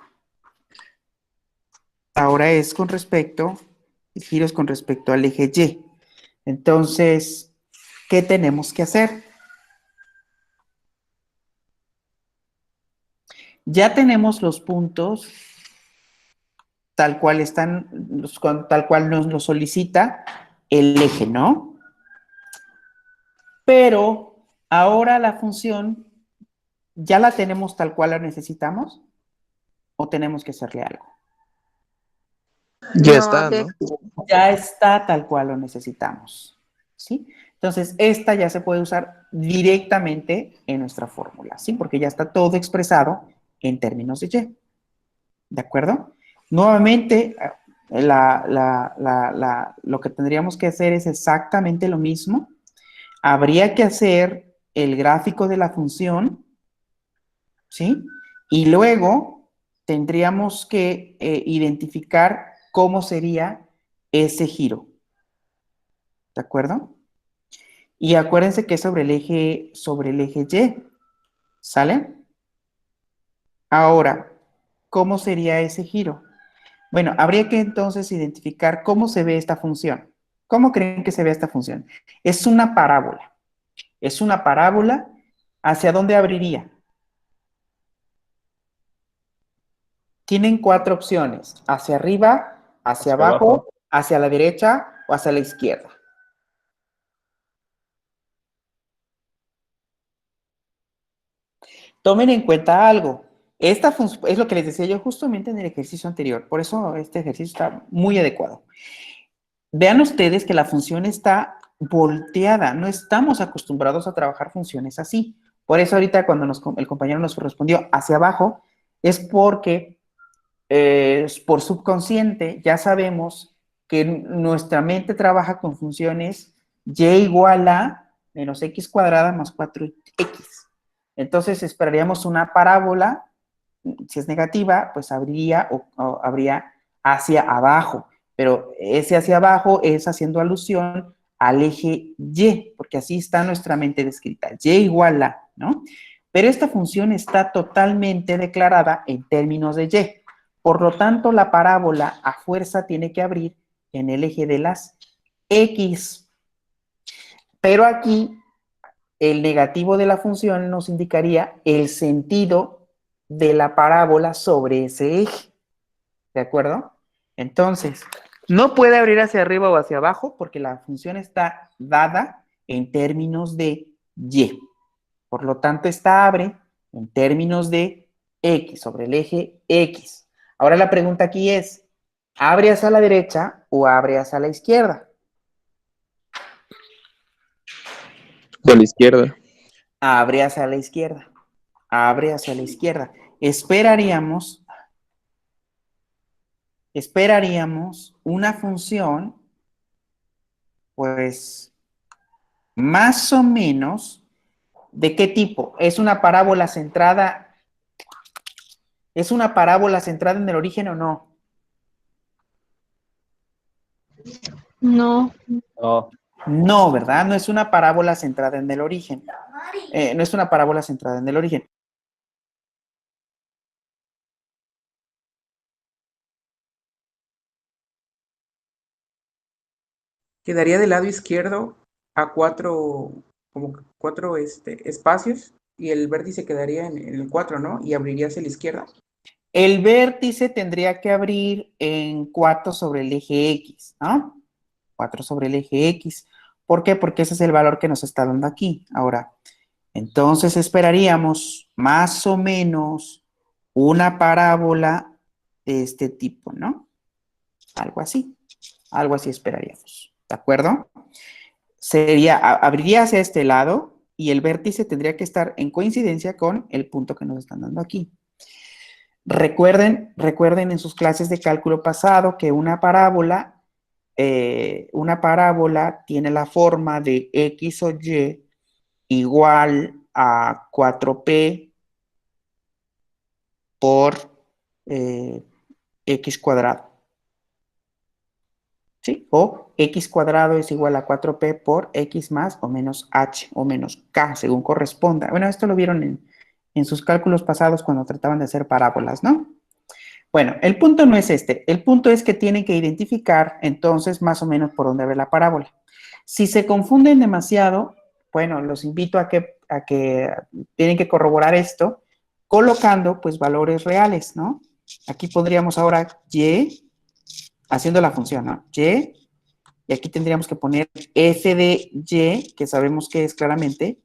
Ahora es con respecto, el giro es con respecto al eje Y. Entonces, ¿qué tenemos que hacer? Ya tenemos los puntos tal cual están, tal cual nos lo solicita el eje, ¿no? Pero ahora la función, ¿ya la tenemos tal cual la necesitamos? ¿O tenemos que hacerle algo? Ya No, está, ¿no? Ya está tal cual lo necesitamos, ¿sí? Entonces, esta ya se puede usar directamente en nuestra fórmula, ¿sí? Porque ya está todo expresado en términos de Y, ¿de acuerdo? Nuevamente, lo que tendríamos que hacer es exactamente lo mismo. Habría que hacer el gráfico de la función, ¿sí? Y luego tendríamos que identificar cómo sería ese giro, ¿de acuerdo? Y acuérdense que es sobre el eje Y, ¿sale? Ahora, ¿cómo sería ese giro? Bueno, habría que entonces identificar cómo se ve esta función. ¿Cómo creen que se ve esta función? Es una parábola. Es una parábola. ¿Hacia dónde abriría? Tienen cuatro opciones. Hacia arriba, hacia Hacia abajo, abajo. hacia la derecha o hacia la izquierda. Tomen en cuenta algo. Esta es lo que les decía yo justamente en el ejercicio anterior. Por eso este ejercicio está muy adecuado. Vean ustedes que la función está volteada. No estamos acostumbrados a trabajar funciones así. Por eso ahorita cuando el compañero nos respondió hacia abajo, es porque por subconsciente ya sabemos que nuestra mente trabaja con funciones y igual a menos x cuadrada más 4x. Entonces esperaríamos una parábola, si es negativa, pues o habría hacia abajo, pero ese hacia abajo es haciendo alusión al eje Y, porque así está nuestra mente descrita, Y igual a, ¿no? Pero esta función está totalmente declarada en términos de Y. Por lo tanto, la parábola a fuerza tiene que abrir en el eje de las X. Pero aquí el negativo de la función nos indicaría el sentido de la parábola sobre ese eje. ¿De acuerdo? Entonces, no puede abrir hacia arriba o hacia abajo porque la función está dada en términos de Y. Por lo tanto, esta abre en términos de X, sobre el eje X. Ahora la pregunta aquí es, ¿abre hacia la derecha o abre hacia la izquierda? De la izquierda. Abre hacia la izquierda. abre hacia la izquierda. Esperaríamos una función, pues, más o menos, ¿de qué tipo? ¿Es una parábola centrada en el origen o no? No. No. No, ¿verdad? No es una parábola centrada en el origen. No es una parábola centrada en el origen. Quedaría del lado izquierdo a como cuatro espacios, y el vértice quedaría en el 4, ¿no? Y abriría hacia la izquierda. El vértice tendría que abrir en 4 sobre el eje X, ¿no? 4 sobre el eje X. ¿Por qué? Porque ese es el valor que nos está dando aquí. Ahora, entonces esperaríamos más o menos una parábola de este tipo, ¿no? Algo así esperaríamos, ¿de acuerdo? Abriría hacia este lado y el vértice tendría que estar en coincidencia con el punto que nos están dando aquí. Recuerden en sus clases de cálculo pasado que una parábola tiene la forma de X o Y igual a 4P por X cuadrado. ¿Sí? O X cuadrado es igual a 4P por X más o menos H o menos K, según corresponda. Bueno, esto lo vieron en sus cálculos pasados cuando trataban de hacer parábolas, ¿no? Bueno, el punto no es este. El punto es que tienen que identificar entonces más o menos por dónde va la parábola. Si se confunden demasiado, bueno, los invito a que tienen que corroborar esto colocando pues valores reales, ¿no? Aquí pondríamos ahora Y, haciendo la función, ¿no? Y aquí tendríamos que poner f de Y, que sabemos que es claramente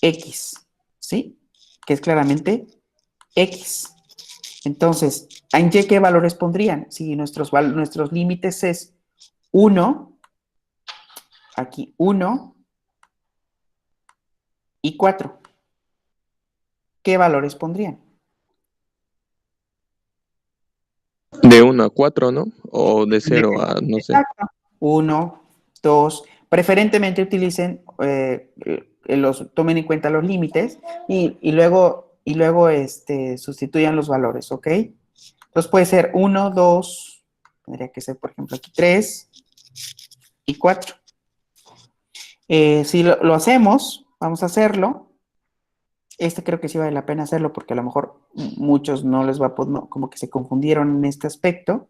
X, ¿sí? Que es claramente X. Entonces, ¿en Y qué valores pondrían? Si nuestros límites es 1, aquí 1 y 4, ¿qué valores pondrían? De 1 a 4, ¿no? O de 0 a, no sé. Exacto. 1, 2, preferentemente utilicen, tomen en cuenta los límites y luego sustituyan los valores, ¿ok? Entonces puede ser 1, 2, tendría que ser, por ejemplo, aquí 3 y 4. Si lo hacemos, vamos a hacerlo. Creo que sí vale la pena hacerlo porque a lo mejor muchos no les va a poder, como que se confundieron en este aspecto.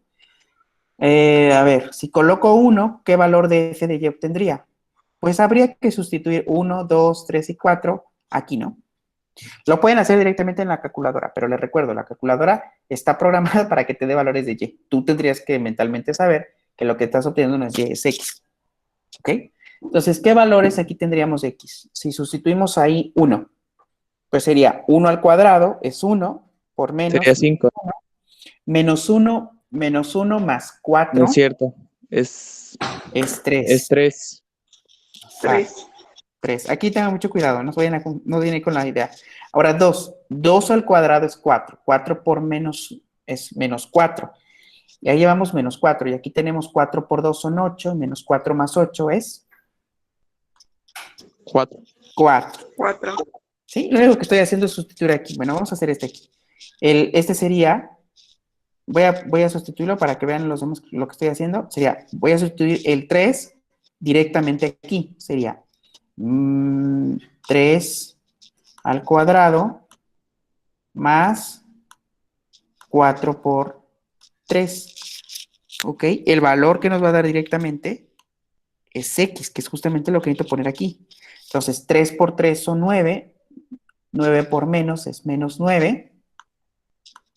A ver, si coloco 1, ¿qué valor de f de y obtendría? Pues habría que sustituir 1, 2, 3 y 4. Aquí no. Lo pueden hacer directamente en la calculadora, pero les recuerdo, la calculadora está programada para que te dé valores de y. Tú tendrías que mentalmente saber que lo que estás obteniendo no es y, es x. ¿Ok? Entonces, ¿qué valores aquí tendríamos de x? Si sustituimos ahí 1, pues sería 1 al cuadrado es 1 por menos. Sería 5. Menos 1 más 4. No es cierto. Es 3. Es 3. 3. Aquí tengan mucho cuidado, no viene con la idea. Ahora 2. 2 al cuadrado es 4. 4 por menos es menos 4. Y ahí llevamos menos 4. Y aquí tenemos 4 por 2 son 8. Menos 4 más 8 es 4. 4. ¿Sí? Lo único que estoy haciendo es sustituir aquí. Bueno, vamos a hacer este aquí. Este sería, voy a sustituirlo para que vean los demás lo que estoy haciendo. Sería, voy a sustituir el 3 directamente aquí. Sería 3 al cuadrado más 4 por 3. ¿Ok? El valor que nos va a dar directamente es x, que es justamente lo que necesito poner aquí. Entonces, 3 por 3 son 9. 9 por menos es menos 9.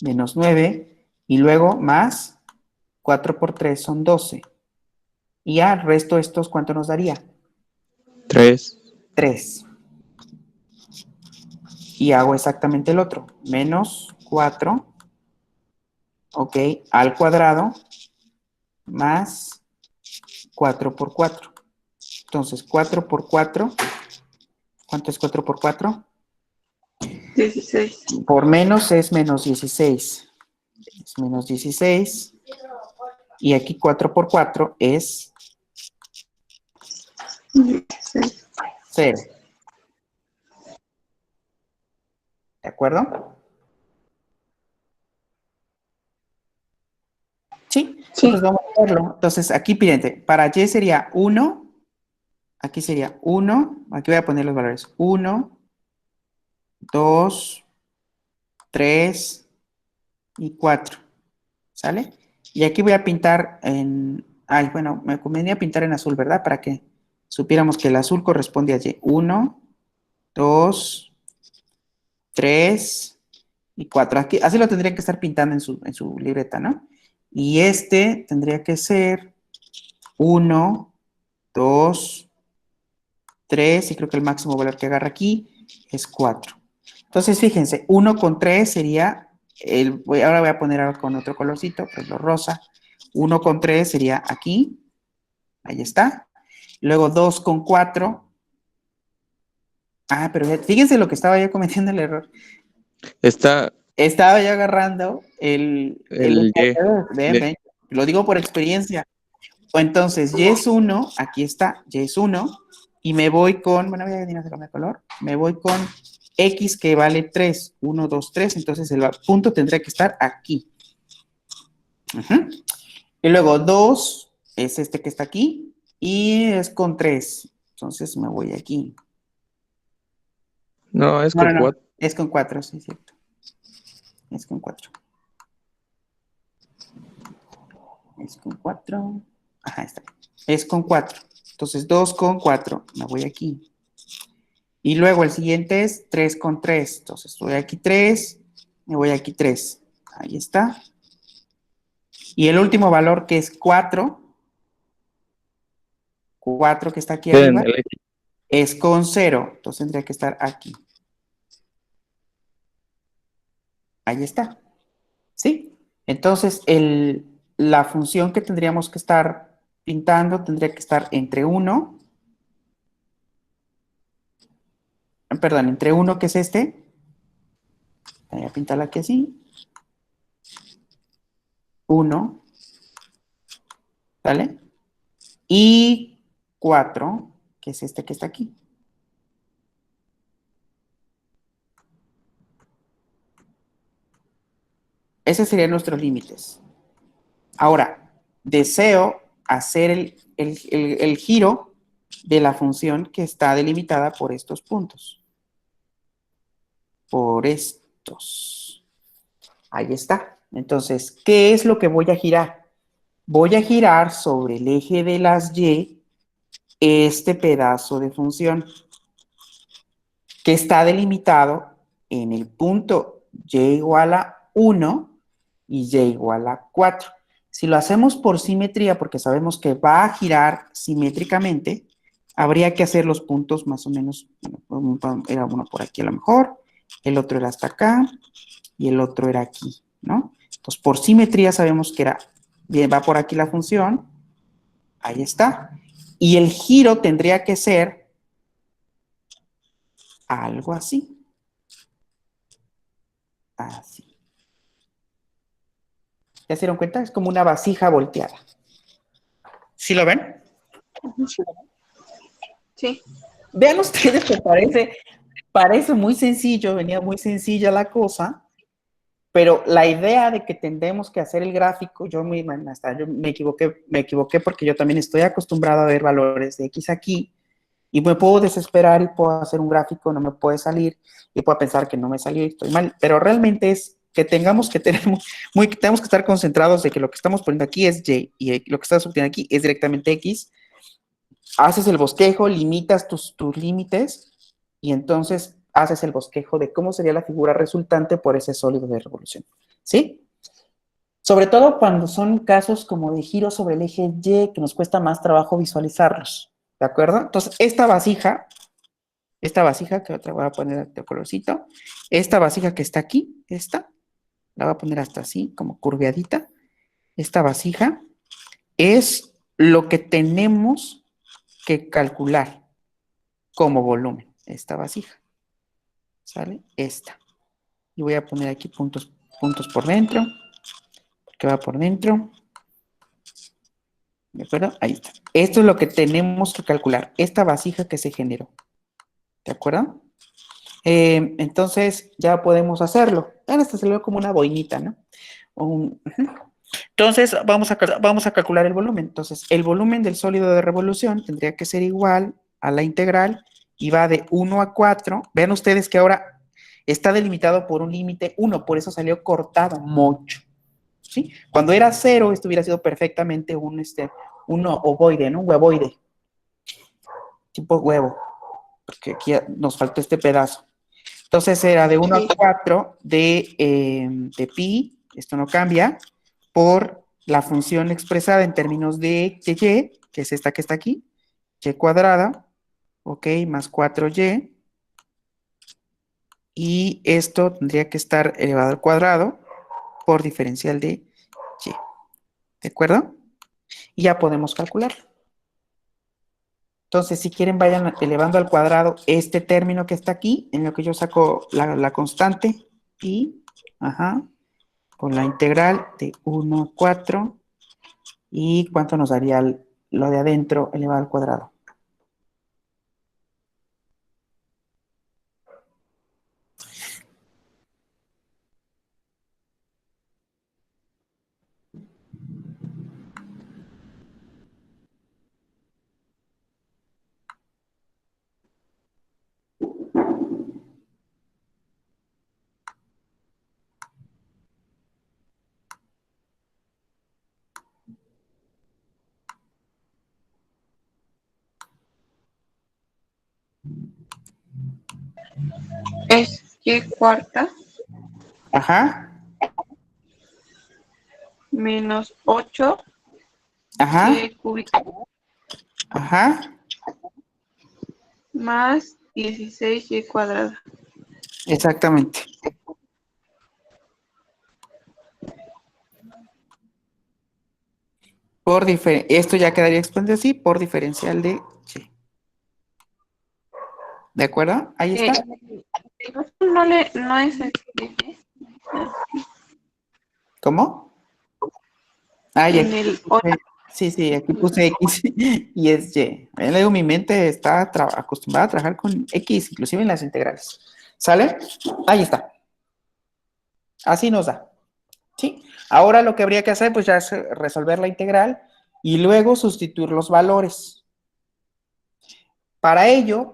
Menos 9. Y luego más 4 por 3 son 12. Y al resto estos, ¿cuánto nos daría? 3. 3. Y hago exactamente el otro. Menos 4. Ok, al cuadrado más 4 por 4. Entonces, 4 por 4. ¿Cuánto es 4 por 4? 16. Por menos es menos 16. Es menos 16. Y aquí 4 por 4 es 16. 0. ¿De acuerdo? Sí. Sí. Entonces vamos a verlo. Entonces aquí, fíjense, para y sería 1. Aquí sería 1. Aquí voy a poner los valores. 1, 2, 3 y 4. ¿Sale? Y aquí voy a pintar en... Ay, bueno, me convenía pintar en azul, ¿verdad? Para que supiéramos que el azul corresponde a Y. 1, 2, 3 y 4. Aquí, así lo tendría que estar pintando en su libreta, ¿no? Y este tendría que ser 1, 2, 3, y creo que el máximo valor que agarra aquí es 4. Entonces, fíjense, 1 con 3 sería, ahora voy a poner algo con otro colorcito, por ejemplo, rosa. 1 con 3 sería aquí, ahí está. Luego 2 con 4. Ah, pero fíjense lo que estaba yo cometiendo el error. Está Estaba yo agarrando el el Y. ven, ven, lo digo por experiencia. O entonces, Y es 1, aquí está, Y es 1, y me voy con, bueno, voy a venir a cambiar color, me voy con X que vale 3, 1, 2, 3, entonces el punto tendría que estar aquí. Uh-huh. Y luego 2 es este que está aquí, y es con 3, entonces me voy aquí. No, es No, con no, no, 4. es con 4, sí, es cierto. Es con 4. Es con 4. Ajá, está. Es con 4. Entonces 2 con 4, me voy aquí. Y luego el siguiente es 3 con 3. Entonces voy aquí 3, me voy aquí 3. Ahí está. Y el último valor que es 4, 4 que está aquí arriba, es con 0. Entonces tendría que estar aquí. Ahí está. ¿Sí? Entonces la función que tendríamos que estar pintando tendría que estar entre 1, perdón, entre 1 que es este. Voy a pintarla aquí así. 1, ¿vale? Y 4, que es este que está aquí. Esos serían nuestros límites. Ahora, deseo hacer el giro de la función que está delimitada por estos puntos. Por estos. Ahí está. Entonces, ¿qué es lo que voy a girar? Voy a girar sobre el eje de las Y este pedazo de función que está delimitado en el punto Y igual a 1 y Y igual a 4. Si lo hacemos por simetría, porque sabemos que va a girar simétricamente, habría que hacer los puntos más o menos, bueno, era uno por aquí a lo mejor, el otro era hasta acá y el otro era aquí, ¿no? Entonces, por simetría sabemos que era, bien, va por aquí la función, ahí está, y el giro tendría que ser algo así. Así. ¿Ya se dieron cuenta? Es como una vasija volteada. ¿Sí lo ven? Sí. Vean ustedes que parece muy sencillo, venía muy sencilla la cosa, pero la idea de que tendemos que hacer el gráfico, yo me equivoqué porque yo también estoy acostumbrado a ver valores de X aquí, y me puedo desesperar y puedo hacer un gráfico, no me puede salir, y puedo pensar que no me salió y estoy mal, pero realmente es que tenemos que tenemos que estar concentrados de que lo que estamos poniendo aquí es Y, y lo que estás obteniendo aquí es directamente X. Haces el bosquejo, limitas tus límites, y entonces haces el bosquejo de cómo sería la figura resultante por ese sólido de revolución, ¿sí? Sobre todo cuando son casos como de giro sobre el eje Y, que nos cuesta más trabajo visualizarlos, ¿de acuerdo? Entonces, esta vasija, que otra voy a poner de colorcito, esta vasija que está aquí, la voy a poner hasta así, como curveadita, esta vasija es lo que tenemos que calcular como volumen, esta vasija, ¿sale? Esta. Y voy a poner aquí puntos por dentro, que va por dentro. ¿De acuerdo? Ahí está. Esto es lo que tenemos que calcular, esta vasija que se generó. ¿De acuerdo? Entonces ya podemos hacerlo. Ahora hasta se ve como una boinita, ¿no? Ujú. Entonces vamos a calcular el volumen. Entonces el volumen del sólido de revolución tendría que ser igual a la integral y va de 1 a 4. Vean ustedes que ahora está delimitado por un límite 1, por eso salió cortado mucho. ¿Sí? Cuando era 0, esto hubiera sido perfectamente un ovoide, ¿no? Un huevoide. Tipo huevo. Porque aquí nos faltó este pedazo. Entonces era de 1 a 4 de pi, esto no cambia, por la función expresada en términos de y, que es esta que está aquí, y cuadrada, ok, más 4y, y esto tendría que estar elevado al cuadrado por diferencial de y, ¿de acuerdo? Y ya podemos calcularlo. Entonces, si quieren, vayan elevando al cuadrado este término que está aquí, en lo que yo saco la constante, pi, ajá, por la integral de 1 a 4, y cuánto nos daría lo de adentro elevado al cuadrado. Es y cuarta Ajá, menos 8 ajá, y cúbica ajá, más 16 y cuadrada. exactamente. Esto ya quedaría expuesto así por diferencial de y. ¿De acuerdo? Ahí está. No es este, ¿Cómo? Ah, y en aquí el 8. puse, sí, sí, aquí puse X y es Y. Le digo, mi mente está acostumbrada a trabajar con X, inclusive en las integrales. ¿Sale? Ahí está. Así nos da. ¿Sí? Ahora lo que habría que hacer, pues ya es resolver la integral y luego sustituir los valores. Para ello,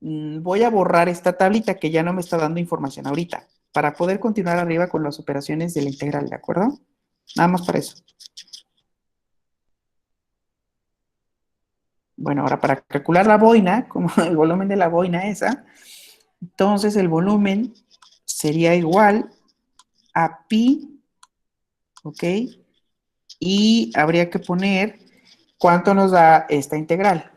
voy a borrar esta tablita que ya no me está dando información ahorita, para poder continuar arriba con las operaciones de la integral, ¿de acuerdo? Nada más para eso. Bueno, ahora para calcular la boina, como el volumen de la boina esa, entonces el volumen sería igual a pi, ¿ok? Y habría que poner cuánto nos da esta integral.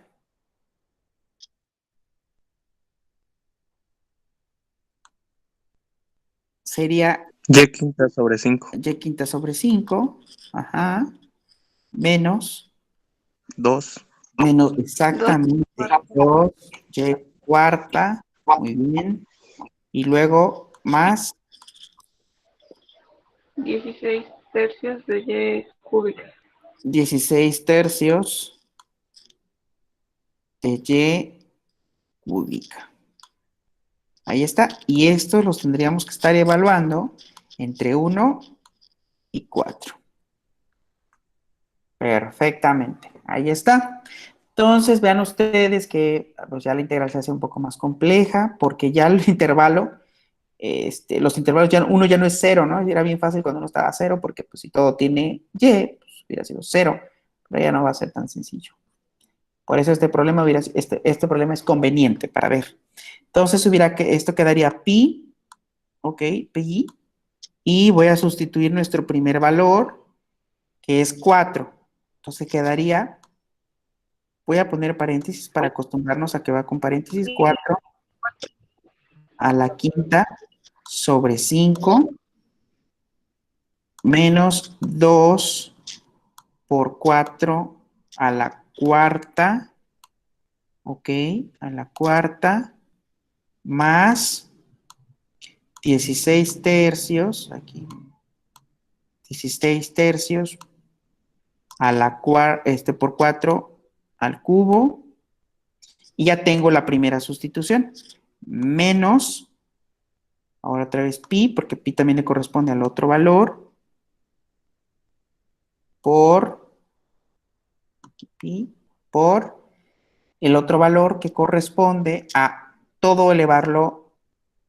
Sería Y quinta sobre 5. y quinta sobre 5, ajá, menos, 2. exactamente, 2 y cuarta, muy bien, y luego más 16 tercios de y cúbica. 16 tercios de y cúbica. Ahí está, y estos los tendríamos que estar evaluando entre 1 y 4. Perfectamente, ahí está. Entonces, vean ustedes que pues, ya la integral se hace un poco más compleja, porque ya el intervalo, los intervalos, uno ya no es cero, ¿no? Era bien fácil cuando uno estaba a cero, porque pues si todo tiene y, pues hubiera sido cero, pero ya no va a ser tan sencillo. Por eso este problema es conveniente para ver. Entonces, esto quedaría pi, ok, pi, y voy a sustituir nuestro primer valor, que es 4. Entonces quedaría, voy a poner paréntesis para acostumbrarnos a que va con paréntesis, 4 a la quinta sobre 5 menos 2 por 4 a la cuarta, ok, a la cuarta, más 16 tercios, aquí, 16 tercios a la por 4 al cubo, y ya tengo la primera sustitución, menos, ahora otra vez pi, porque pi también le corresponde al otro valor, por, aquí pi, por el otro valor que corresponde a todo elevarlo,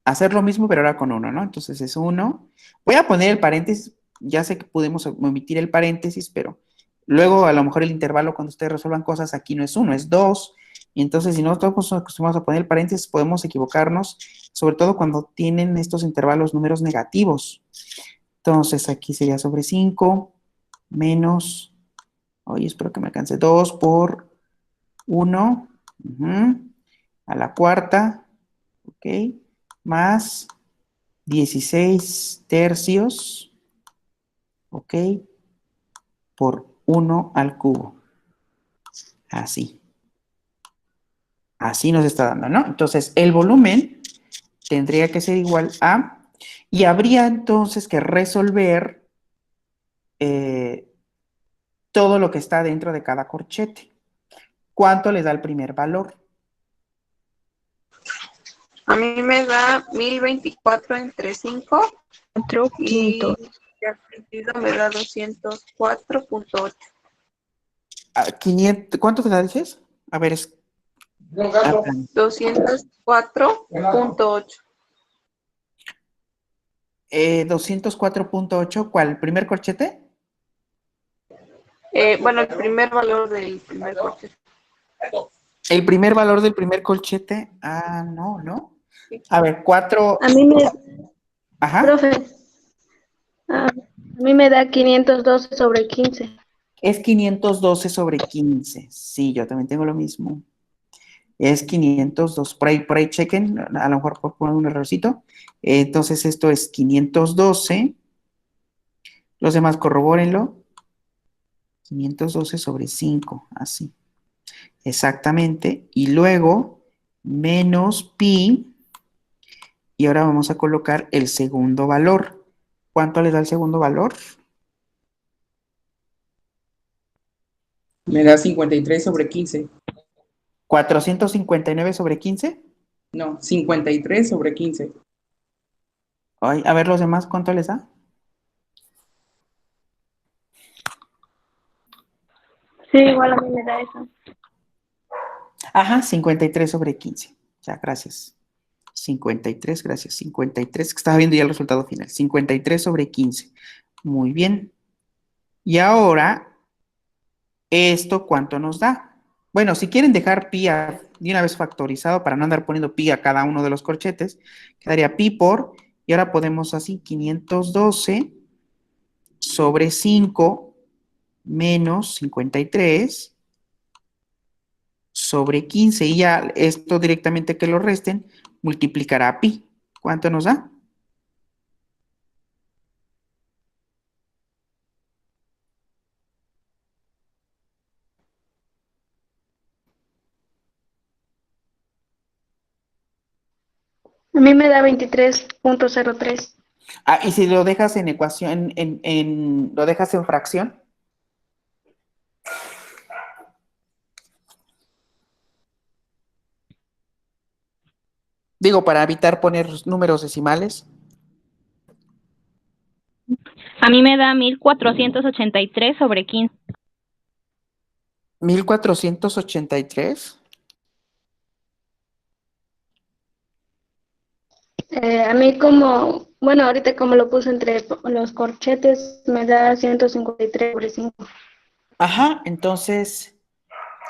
hacer lo mismo, pero ahora con 1, ¿no? Entonces es 1. Voy a poner el paréntesis, ya sé que pudimos omitir el paréntesis, pero luego a lo mejor el intervalo cuando ustedes resuelvan cosas aquí no es 1, es 2. Y entonces si no estamos acostumbrados a poner el paréntesis, podemos equivocarnos, sobre todo cuando tienen estos intervalos números negativos. Entonces aquí sería sobre 5 menos, oye, espero que me alcance, 2 por 1 a la cuarta, ok, más 16 tercios, ok, por 1 al cubo. Así. Así nos está dando, ¿no? Entonces, el volumen tendría que ser igual a, y habría entonces que resolver todo lo que está dentro de cada corchete. ¿Cuánto les da el primer valor? A mí me da 1024 entre 5 Otro y quinto. el sentido me da 204.8. 500, ¿cuánto te da, dices? A ver, 204.8. 204.8, ¿cuál? ¿El primer corchete? Bueno, el primer valor del primer coche. El primer valor del primer colchete. No, ¿no? A ver, 4. A mí me, Ajá. profe, a mí me da 512 sobre 15. Es 512 sobre 15. Sí, yo también tengo lo mismo. Es 502. Por ahí chequen. A lo mejor puedo poner un errorcito. Entonces, esto es 512. Los demás corrobórenlo. 512 sobre 5. Así. Exactamente. Y luego, menos pi. Y ahora vamos a colocar el segundo valor. ¿Cuánto le da el segundo valor? Me da 53 sobre 15. 459 sobre 15. No, 53 sobre 15. Ay, a ver los demás, ¿cuánto les da? Sí, igual a mí me da eso. Ajá, 53 sobre 15. Ya, gracias. 53, gracias. 53, que estaba viendo ya el resultado final. 53 sobre 15. Muy bien. Y ahora, ¿esto cuánto nos da? Bueno, si quieren dejar pi de una vez factorizado para no andar poniendo pi a cada uno de los corchetes, quedaría pi por, y ahora podemos así, 512 sobre 5 menos 53 sobre 15, y ya esto directamente que lo resten, multiplicará pi. ¿Cuánto nos da? A mí me da 23.03. Ah, y si lo dejas en ecuación, lo dejas en fracción. Digo, para evitar poner números decimales. A mí me da 1483 sobre 15. 1483. A mí como, bueno, ahorita como lo puse entre los corchetes, me da 153 sobre 5. Ajá, entonces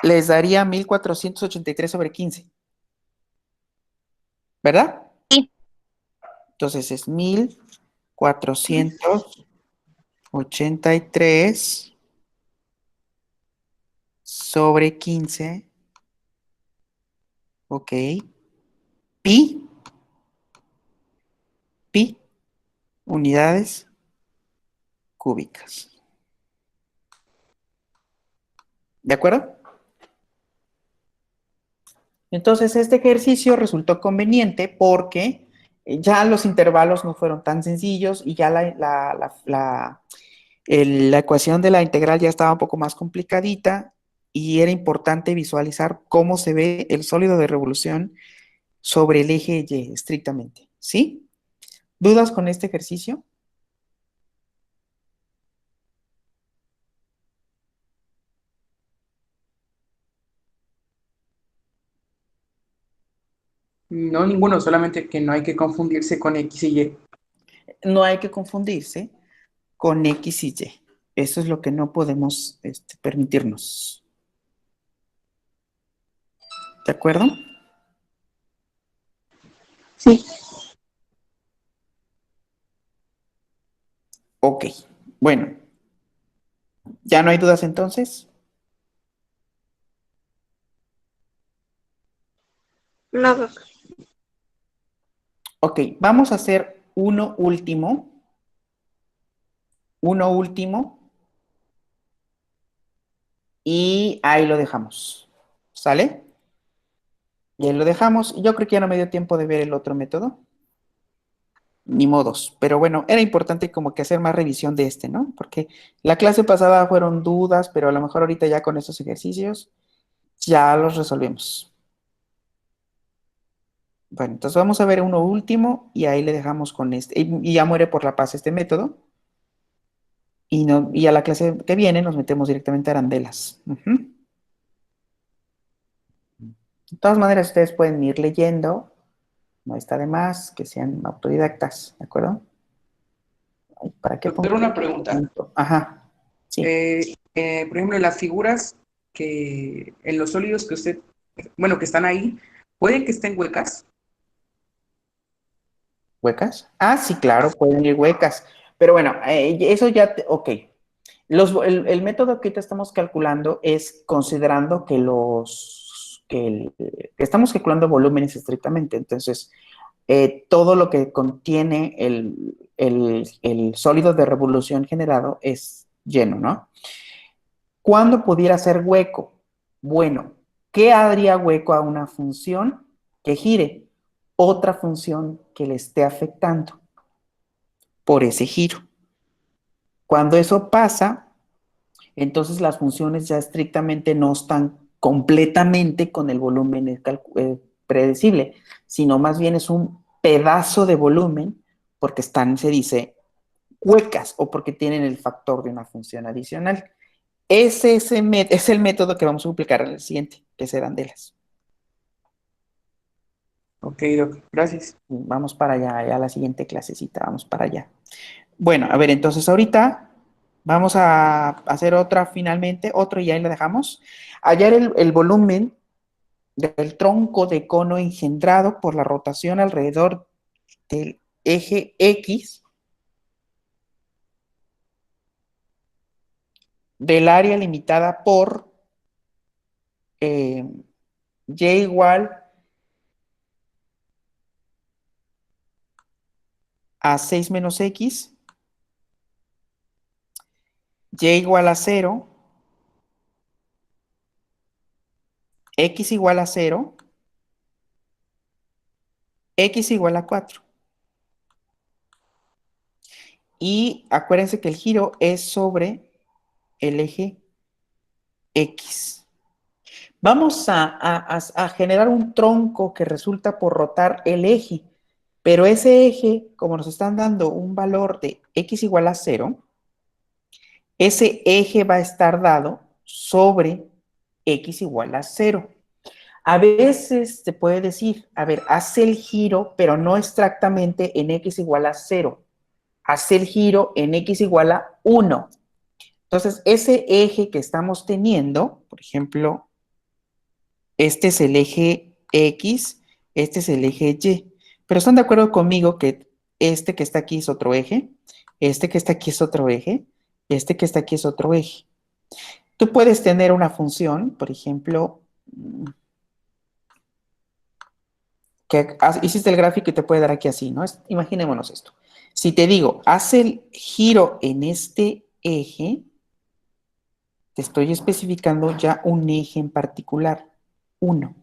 les daría 1483 sobre 15. ¿Verdad? Sí. Entonces es 1483 sobre 15. Ok. Pi. Pi. Unidades cúbicas. ¿De acuerdo? Entonces, este ejercicio resultó conveniente porque Ya los intervalos no fueron tan sencillos y ya la ecuación de la integral ya estaba un poco más complicadita y era importante visualizar cómo se ve el sólido de revolución sobre el eje Y estrictamente, ¿sí? ¿Dudas con este ejercicio? No, ninguno, solamente que no hay que confundirse con X y Y. No hay que confundirse con X y Y. Eso es lo que no podemos permitirnos. ¿De acuerdo? Sí. Ok. Bueno, ¿ya no hay dudas entonces? No, doc. Ok, vamos a hacer uno último. Uno último. Y ahí lo dejamos. ¿Sale? Y ahí lo dejamos. Yo creo que ya no me dio tiempo de ver el otro método. Ni modos. Pero bueno, era importante como que hacer más revisión de este, ¿no? Porque la clase pasada fueron dudas, pero a lo mejor ahorita ya con estos ejercicios ya los resolvemos. Bueno, entonces vamos a ver uno último y ahí le dejamos con este. Y ya muere por la paz este método. Y, no, y a la clase que viene nos metemos directamente a arandelas. Ujú. De todas maneras, ustedes pueden ir leyendo. No está de más que sean autodidactas, ¿de acuerdo? Ay, ¿para qué Doctor, pongo una pregunta. tanto? Ajá, sí. Por ejemplo, en las figuras que en los sólidos que usted, bueno, que están ahí, ¿pueden que estén huecas? ¿Huecas? Ah, sí, claro, pueden ir huecas. Pero bueno, eso ya, ok. El método que te estamos calculando es considerando que estamos calculando volúmenes estrictamente. Entonces, todo lo que contiene el sólido de revolución generado es lleno, ¿no? ¿Cuándo pudiera ser hueco? Bueno, ¿qué haría hueco a una función que gire? Otra función que le esté afectando por ese giro. Cuando eso pasa, entonces las funciones ya estrictamente no están completamente con el volumen predecible, sino más bien es un pedazo de volumen porque están, se dice, huecas o porque tienen el factor de una función adicional. Ese es el método que vamos a aplicar en el siguiente, que es Erandelas. Ok, doc, gracias. Vamos para allá, ya la siguiente clasecita, vamos para allá. Bueno, a ver, entonces ahorita vamos a hacer otra finalmente, otro y ahí lo dejamos. Hallar el volumen del tronco de cono engendrado por la rotación alrededor del eje X del área limitada por y igual a 6 menos x, y igual a 0, x igual a 0, x igual a 4. Y acuérdense que el giro es sobre el eje X. Vamos a generar un tronco que resulta por rotar el eje, pero ese eje, como nos están dando un valor de x igual a 0, ese eje va a estar dado sobre x igual a 0. A veces se puede decir, a ver, hace el giro, pero no exactamente en x igual a 0. Hace el giro en x igual a 1. Entonces, ese eje que estamos teniendo, por ejemplo, este es el eje X, este es el eje Y. Pero están de acuerdo conmigo que este que está aquí es otro eje, este que está aquí es otro eje, este que está aquí es otro eje. Tú puedes tener una función, por ejemplo, que hiciste el gráfico y te puede dar aquí así, ¿no? Imaginémonos esto. Si te digo, haz el giro en este eje, te estoy especificando ya un eje en particular, 1.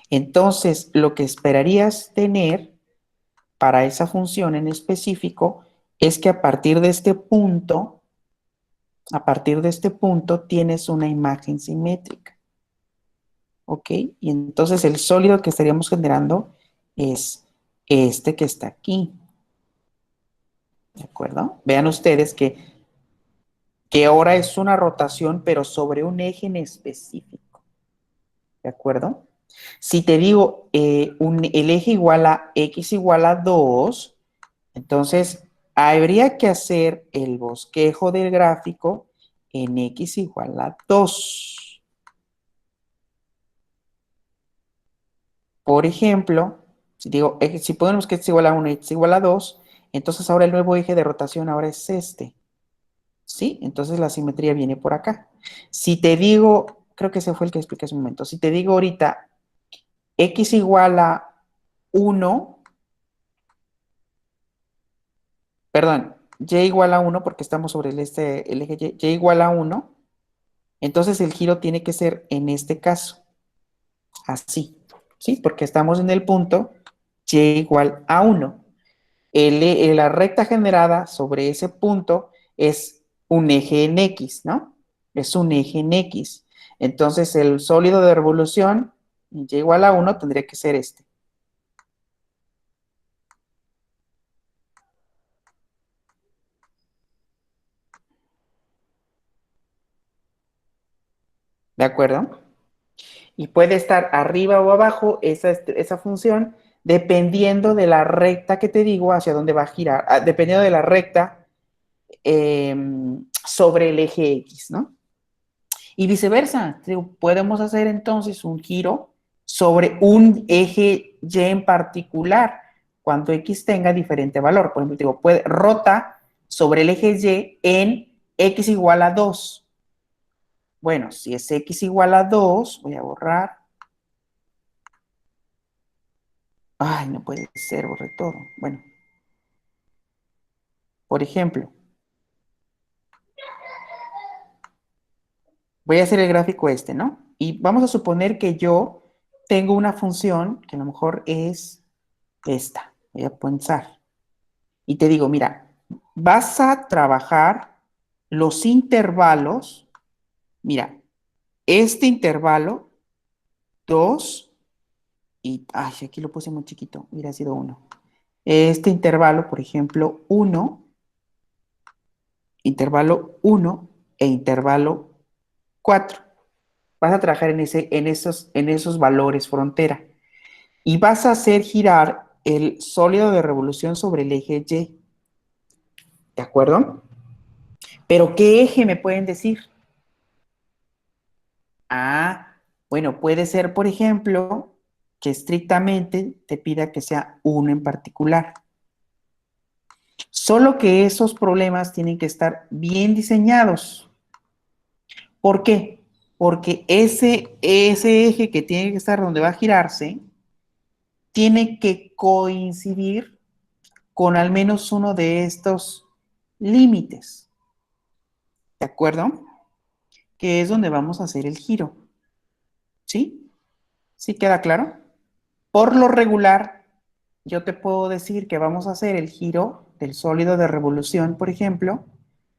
Entonces, lo que esperarías tener para esa función en específico es que a partir de este punto tienes una imagen simétrica. ¿Ok? Y entonces el sólido que estaríamos generando es este que está aquí. ¿De acuerdo? Vean ustedes que ahora es una rotación, pero sobre un eje en específico. ¿De acuerdo? Si te digo el eje igual a x igual a 2, entonces habría que hacer el bosquejo del gráfico en x igual a 2. Por ejemplo, si ponemos que x igual a 1 y x igual a 2, entonces ahora el nuevo eje de rotación ahora es este. ¿Sí? Entonces la simetría viene por acá. Si te digo, creo que ese fue el que expliqué hace un momento, si te digo ahorita x igual a 1, perdón, y igual a 1 porque estamos sobre el eje y igual a 1, entonces el giro tiene que ser en este caso, así, ¿sí? Porque estamos en el punto y igual a 1. La recta generada sobre ese punto es un eje en X, ¿no? Es un eje en X. Entonces el sólido de revolución y igual a 1 tendría que ser este. ¿De acuerdo? Y puede estar arriba o abajo esa función dependiendo de la recta que te digo hacia dónde va a girar, dependiendo de la recta sobre el eje X, ¿no? Y viceversa, podemos hacer entonces un giro sobre un eje Y en particular cuando X tenga diferente valor. Por ejemplo, rota sobre el eje Y en X igual a 2. Bueno, si es X igual a 2, voy a borrar. Ay, no puede ser, borré todo. Bueno, por ejemplo, voy a hacer el gráfico este, ¿no? Y vamos a suponer que yo tengo una función que a lo mejor es esta. Voy a pensar. Y te digo, mira, vas a trabajar los intervalos. Mira, este intervalo, 2, y, ay, aquí lo puse muy chiquito, hubiera sido 1. Este intervalo, por ejemplo, 1, intervalo 1 e intervalo 4. Vas a trabajar en esos valores frontera. Y vas a hacer girar el sólido de revolución sobre el eje Y. ¿De acuerdo? Pero ¿qué eje me pueden decir? Ah, bueno, puede ser, por ejemplo, que estrictamente te pida que sea uno en particular. Solo que esos problemas tienen que estar bien diseñados. ¿Por qué? Porque ese eje que tiene que estar donde va a girarse, tiene que coincidir con al menos uno de estos límites. ¿De acuerdo? Que es donde vamos a hacer el giro. ¿Sí? ¿Sí queda claro? Por lo regular, yo te puedo decir que vamos a hacer el giro del sólido de revolución, por ejemplo,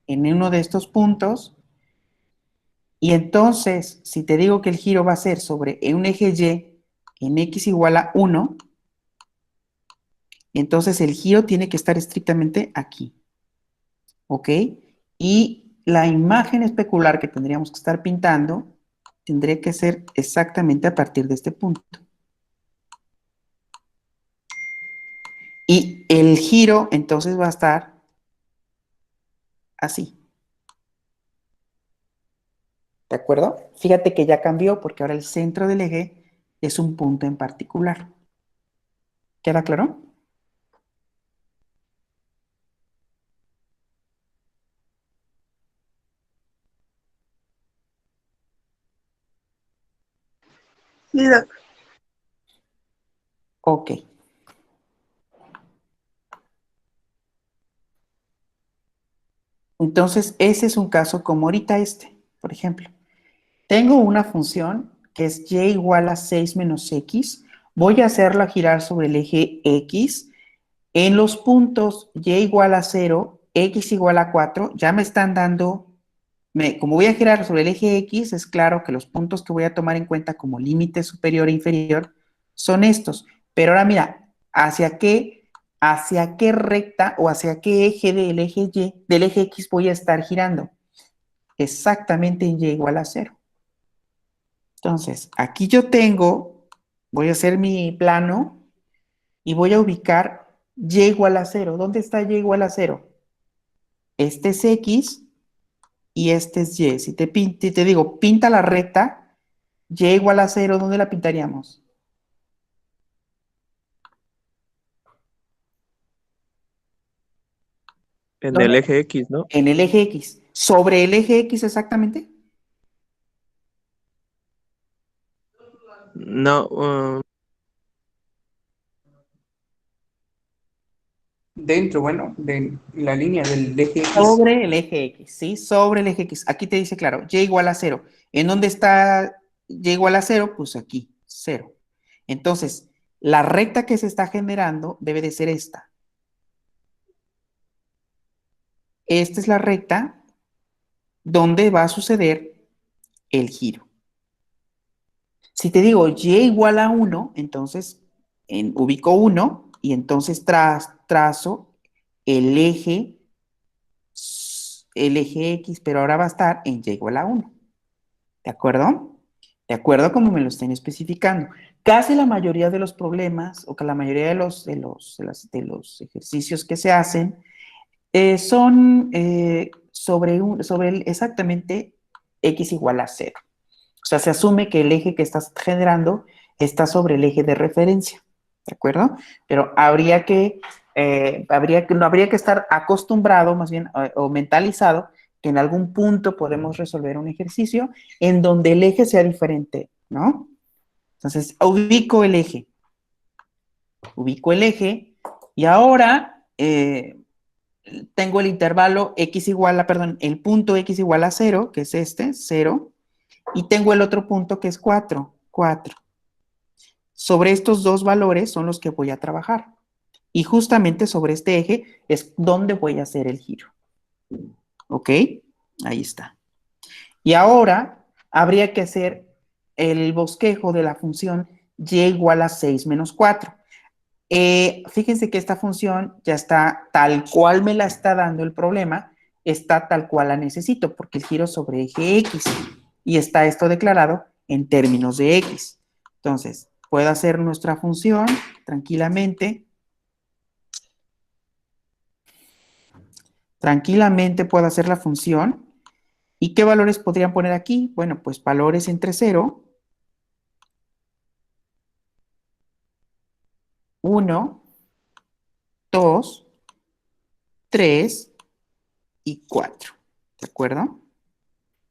en uno de estos puntos. Y entonces, si te digo que el giro va a ser sobre un eje Y en x igual a 1, entonces el giro tiene que estar estrictamente aquí. ¿Ok? Y la imagen especular que tendríamos que estar pintando tendría que ser exactamente a partir de este punto. Y el giro entonces va a estar así. ¿De acuerdo? Fíjate que ya cambió porque ahora el centro del eje es un punto en particular. ¿Queda claro? Sí, doc. Ok. Entonces, ese es un caso como ahorita este, por ejemplo. Tengo una función que es y igual a 6 menos x. Voy a hacerla girar sobre el eje x. En los puntos y igual a 0, x igual a 4, ya me están dando, como voy a girar sobre el eje x, es claro que los puntos que voy a tomar en cuenta como límite superior e inferior son estos. Pero ahora mira, ¿hacia qué recta o hacia qué eje del eje y, del eje x voy a estar girando? Exactamente en y igual a 0. Entonces, aquí yo tengo, voy a hacer mi plano y voy a ubicar y igual a 0. ¿Dónde está y igual a 0? Este es x y este es y. Si te digo, pinta la recta, y igual a 0, ¿dónde la pintaríamos? En ¿Dónde? el eje X, ¿no? En el eje x. ¿Sobre el eje x exactamente? No, Dentro, bueno, de la línea del eje X. Sobre el eje x, ¿sí? Sobre el eje x. Aquí te dice, claro, y igual a 0. ¿En dónde está y igual a 0? Pues aquí, 0. Entonces, la recta que se está generando debe de ser esta. Esta es la recta donde va a suceder el giro. Si te digo y igual a 1, entonces ubico 1 y entonces trazo el eje X, pero ahora va a estar en y igual a 1. ¿De acuerdo? De acuerdo a como me lo estén especificando. Casi la mayoría de los problemas, o que la mayoría de los ejercicios que se hacen, son sobre exactamente x igual a 0. O sea, se asume que el eje que estás generando está sobre el eje de referencia. ¿De acuerdo? Pero no habría que estar acostumbrado, más bien, o mentalizado, que en algún punto podemos resolver un ejercicio en donde el eje sea diferente, ¿no? Entonces, ubico el eje y ahora tengo el intervalo x igual a, perdón, el punto x igual a 0, que es este, 0, y tengo el otro punto que es 4. Sobre estos dos valores son los que voy a trabajar. Y justamente sobre este eje es donde voy a hacer el giro. ¿Ok? Ahí está. Y ahora habría que hacer el bosquejo de la función y igual a 6 menos 4. Fíjense que esta función ya está tal cual me la está dando el problema, está tal cual la necesito, porque el giro sobre eje X. Y está esto declarado en términos de X. Entonces, puedo hacer nuestra función tranquilamente. Tranquilamente puedo hacer la función. ¿Y qué valores podrían poner aquí? Bueno, pues valores entre 0, 1, 2, 3 y 4. ¿De acuerdo?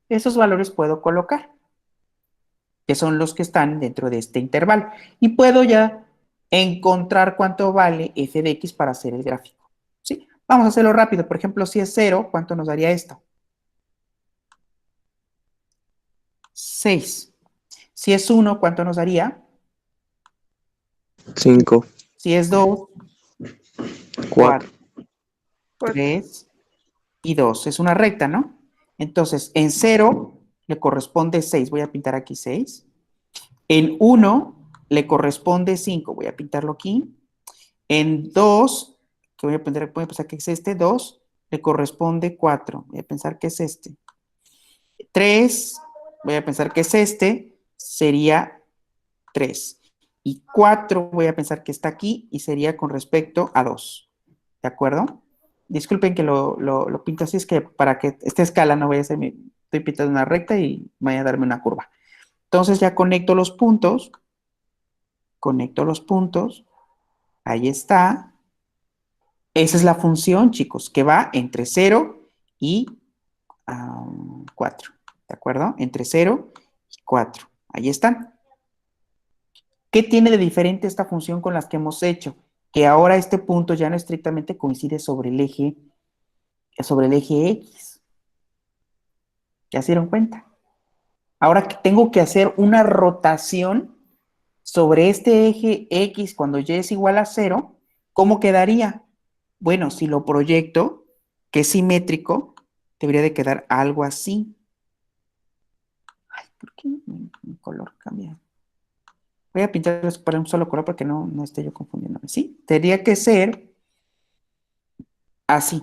Esos valores puedo colocar, que son los que están dentro de este intervalo. Y puedo ya encontrar cuánto vale f de x para hacer el gráfico. ¿Sí? Vamos a hacerlo rápido. Por ejemplo, si es 0, ¿cuánto nos daría esto? 6. Si es 1, ¿cuánto nos daría? 5, Si es 2, 4. 3 y 2. Es una recta, ¿no? Entonces, en 0 le corresponde 6. Voy a pintar aquí 6. En 1 le corresponde 5. Voy a pintarlo aquí. En 2, que voy a pensar que es este, 2, le corresponde 4. Voy a pensar que es este. 3, voy a pensar que es este, sería 3. Y 4 voy a pensar que está aquí y sería con respecto a 2. ¿De acuerdo? Disculpen que lo pinto así, es que para que esta escala no vaya a ser, estoy pintando una recta y vaya a darme una curva. Entonces ya conecto los puntos, ahí está. Esa es la función, chicos, que va entre 0 y 4, ¿de acuerdo? Entre 0 y 4, ahí están. ¿Qué tiene de diferente esta función con las que hemos hecho? Que ahora este punto ya no estrictamente coincide sobre el eje X. ¿Ya se dieron cuenta? Ahora que tengo que hacer una rotación sobre este eje X cuando y es igual a 0, ¿Cómo quedaría? Bueno, si lo proyecto, que es simétrico, debería de quedar algo así. Ay, ¿por qué mi color cambia? Voy a pintar para un solo color para que no esté yo confundiéndome. ¿Sí? Tendría que ser así.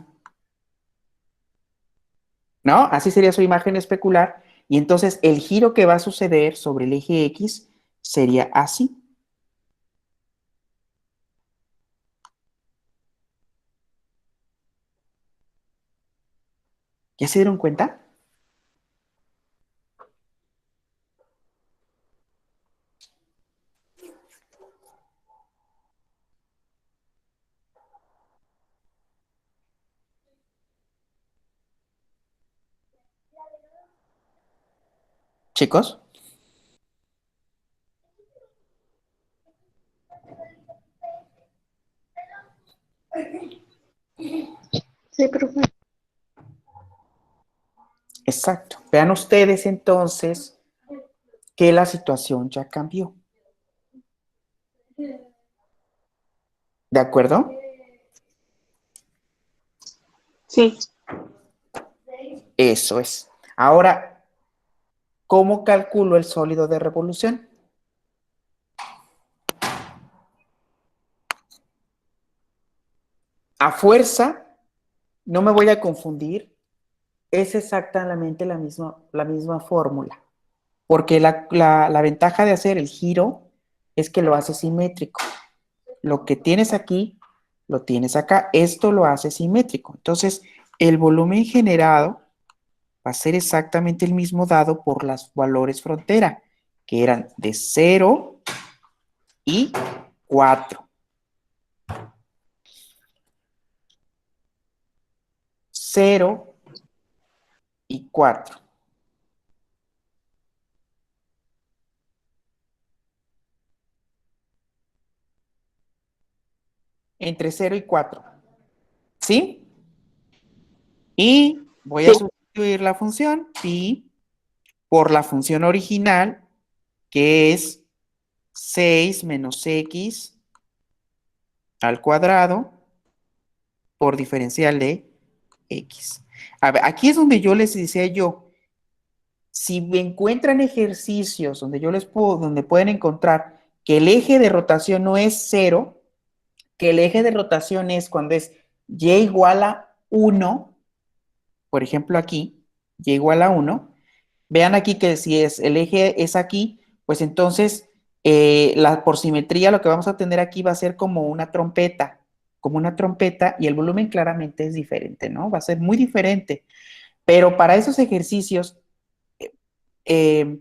¿No? Así sería su imagen especular. Y entonces el giro que va a suceder sobre el eje X sería así. ¿Ya se dieron cuenta? Chicos. Sí, profe. Exacto. Vean ustedes entonces que la situación ya cambió. ¿De acuerdo? Sí. Eso es. Ahora, ¿cómo calculo el sólido de revolución? A fuerza, no me voy a confundir, es exactamente la misma fórmula. Porque la ventaja de hacer el giro es que lo hace simétrico. Lo que tienes aquí, lo tienes acá. Esto lo hace simétrico. Entonces, el volumen generado va a ser exactamente el mismo dado por los valores frontera, que eran de 0 y 4. 0 y 4. Entre 0 y 4. ¿Sí? Y voy a Sí. sustituir la función pi por la función original, que es 6 menos x al cuadrado por diferencial de x. A ver, aquí es donde yo les decía si me encuentran ejercicios donde pueden encontrar que el eje de rotación no es 0, que el eje de rotación es cuando es y igual a 1, por ejemplo aquí, y igual a 1, vean aquí que si el eje es aquí, pues entonces por simetría lo que vamos a tener aquí va a ser como una trompeta, y el volumen claramente es diferente, ¿no? Va a ser muy diferente. Pero para esos ejercicios, eh,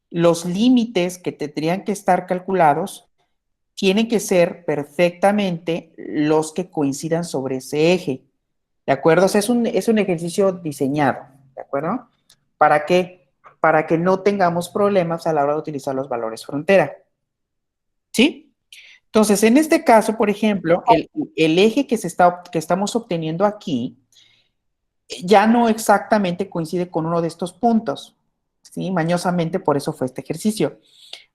los límites que tendrían que estar calculados tienen que ser perfectamente los que coincidan sobre ese eje. ¿De acuerdo? O sea, es un ejercicio diseñado, ¿de acuerdo? ¿Para qué? Para que no tengamos problemas a la hora de utilizar los valores frontera. ¿Sí? Entonces, en este caso, por ejemplo, el eje que estamos obteniendo aquí ya no exactamente coincide con uno de estos puntos. ¿Sí? Mañosamente, por eso fue este ejercicio.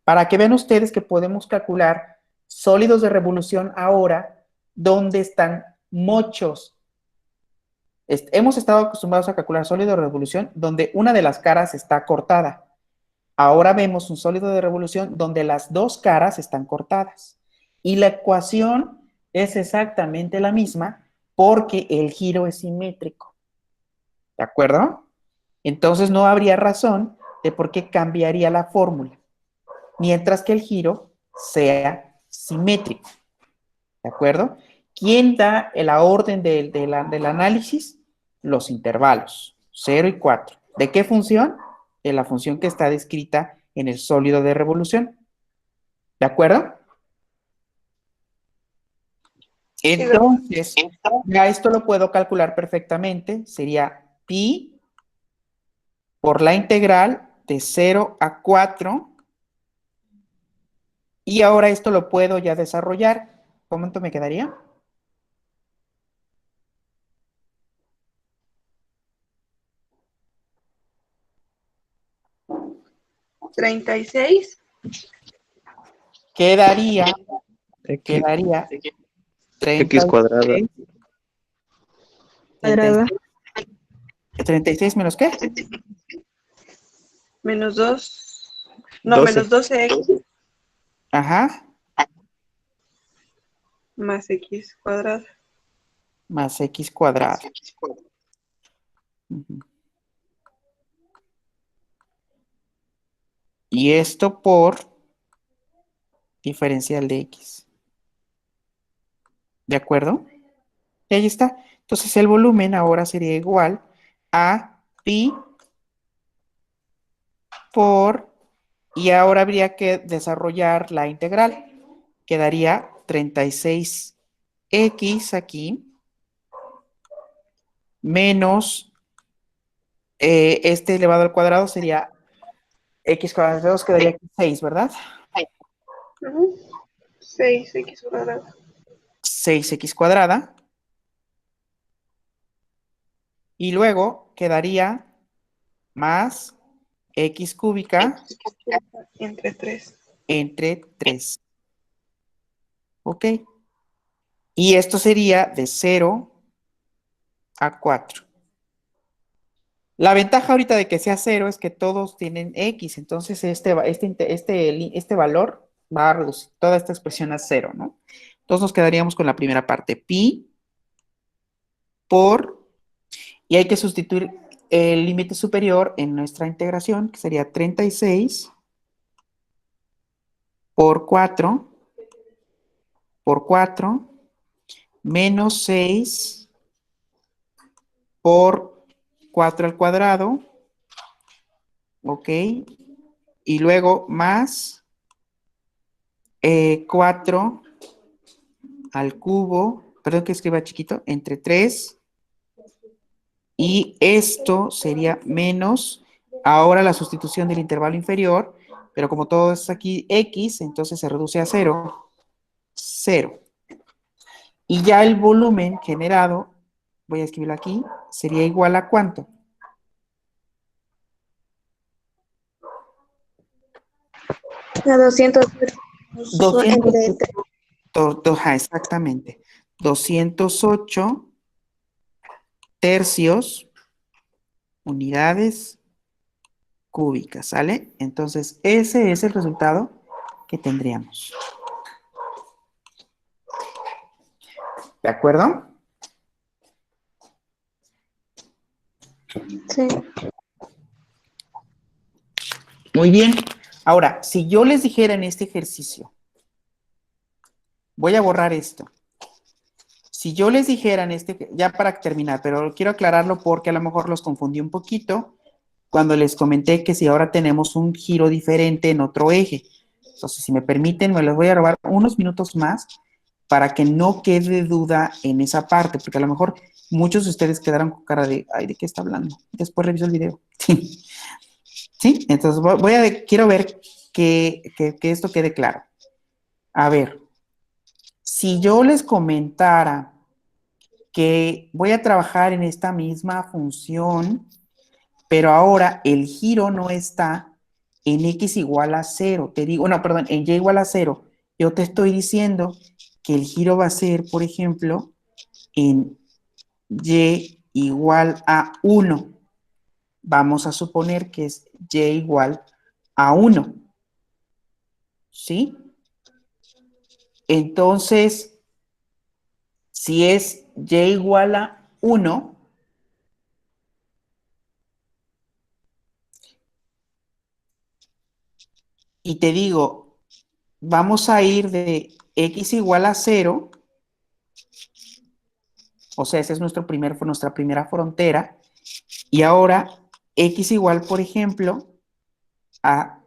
Para que vean ustedes que podemos calcular sólidos de revolución ahora donde están muchos. Hemos estado acostumbrados a calcular sólido de revolución donde una de las caras está cortada. Ahora vemos un sólido de revolución donde las dos caras están cortadas. Y la ecuación es exactamente la misma porque el giro es simétrico. ¿De acuerdo? Entonces no habría razón de por qué cambiaría la fórmula, mientras que el giro sea simétrico. ¿De acuerdo? ¿Quién da la orden del análisis? Los intervalos, 0 y 4. ¿De qué función? De la función que está descrita en el sólido de revolución. ¿De acuerdo? Entonces, ya esto lo puedo calcular perfectamente. Sería pi por la integral de 0 a 4. Y ahora esto lo puedo ya desarrollar. ¿Cuánto me quedaría? 36. Quedaría X. X cuadrada. 36 menos ¿qué? Menos 2. No, 12. menos 12x Ajá, más x cuadrado. más X cuadrado. Ujú. Y esto por diferencial de X. ¿De acuerdo? Y ahí está. Entonces el volumen ahora sería igual a pi por, y ahora habría que desarrollar la integral. Quedaría 36x aquí menos este elevado al cuadrado sería x cuadrado de 2, quedaría aquí 6, ¿verdad? 6x cuadrado. 6x cuadrada. Y luego quedaría más x cúbica Entre 3. entre 3. ¿Ok? Y esto sería de 0 a 4. La ventaja ahorita de que sea 0 es que todos tienen x, entonces este valor va a reducir toda esta expresión a 0, ¿no? Entonces nos quedaríamos con la primera parte, pi por, y hay que sustituir el límite superior en nuestra integración, que sería 36 por 4 menos 6 por 4 al cuadrado, ¿ok? Y luego más 4 al cubo, perdón que escriba chiquito, entre 3, y esto sería menos, ahora la sustitución del intervalo inferior, pero como todo es aquí x, entonces se reduce a 0, 0. Y ya el volumen generado, voy a escribirlo aquí, sería igual a ¿cuánto? A 200 200, exactamente. 208 tercios unidades cúbicas, ¿sale? Entonces, ese es el resultado que tendríamos. ¿De acuerdo? Sí. Muy bien. Ahora, si yo les dijera en este ejercicio, voy a borrar esto. Si yo les dijera en este, ya para terminar, pero quiero aclararlo porque a lo mejor los confundí un poquito cuando les comenté que si ahora tenemos un giro diferente en otro eje. Entonces, si me permiten, me los voy a robar unos minutos más para que no quede duda en esa parte, porque a lo mejor muchos de ustedes quedaron con cara de, ay, ¿de qué está hablando? Después reviso el video. ¿Sí? Entonces, quiero ver que esto quede claro. A ver, si yo les comentara que voy a trabajar en esta misma función, pero ahora el giro no está en x igual a 0, te digo, no, perdón, en y igual a 0, yo te estoy diciendo que el giro va a ser, por ejemplo, en y igual a 1. Vamos a suponer que es y igual a 1. ¿Sí? Entonces, si es y igual a 1, y te digo, vamos a ir de x igual a 0, o sea, esa es nuestra primera frontera, y ahora x igual, por ejemplo, a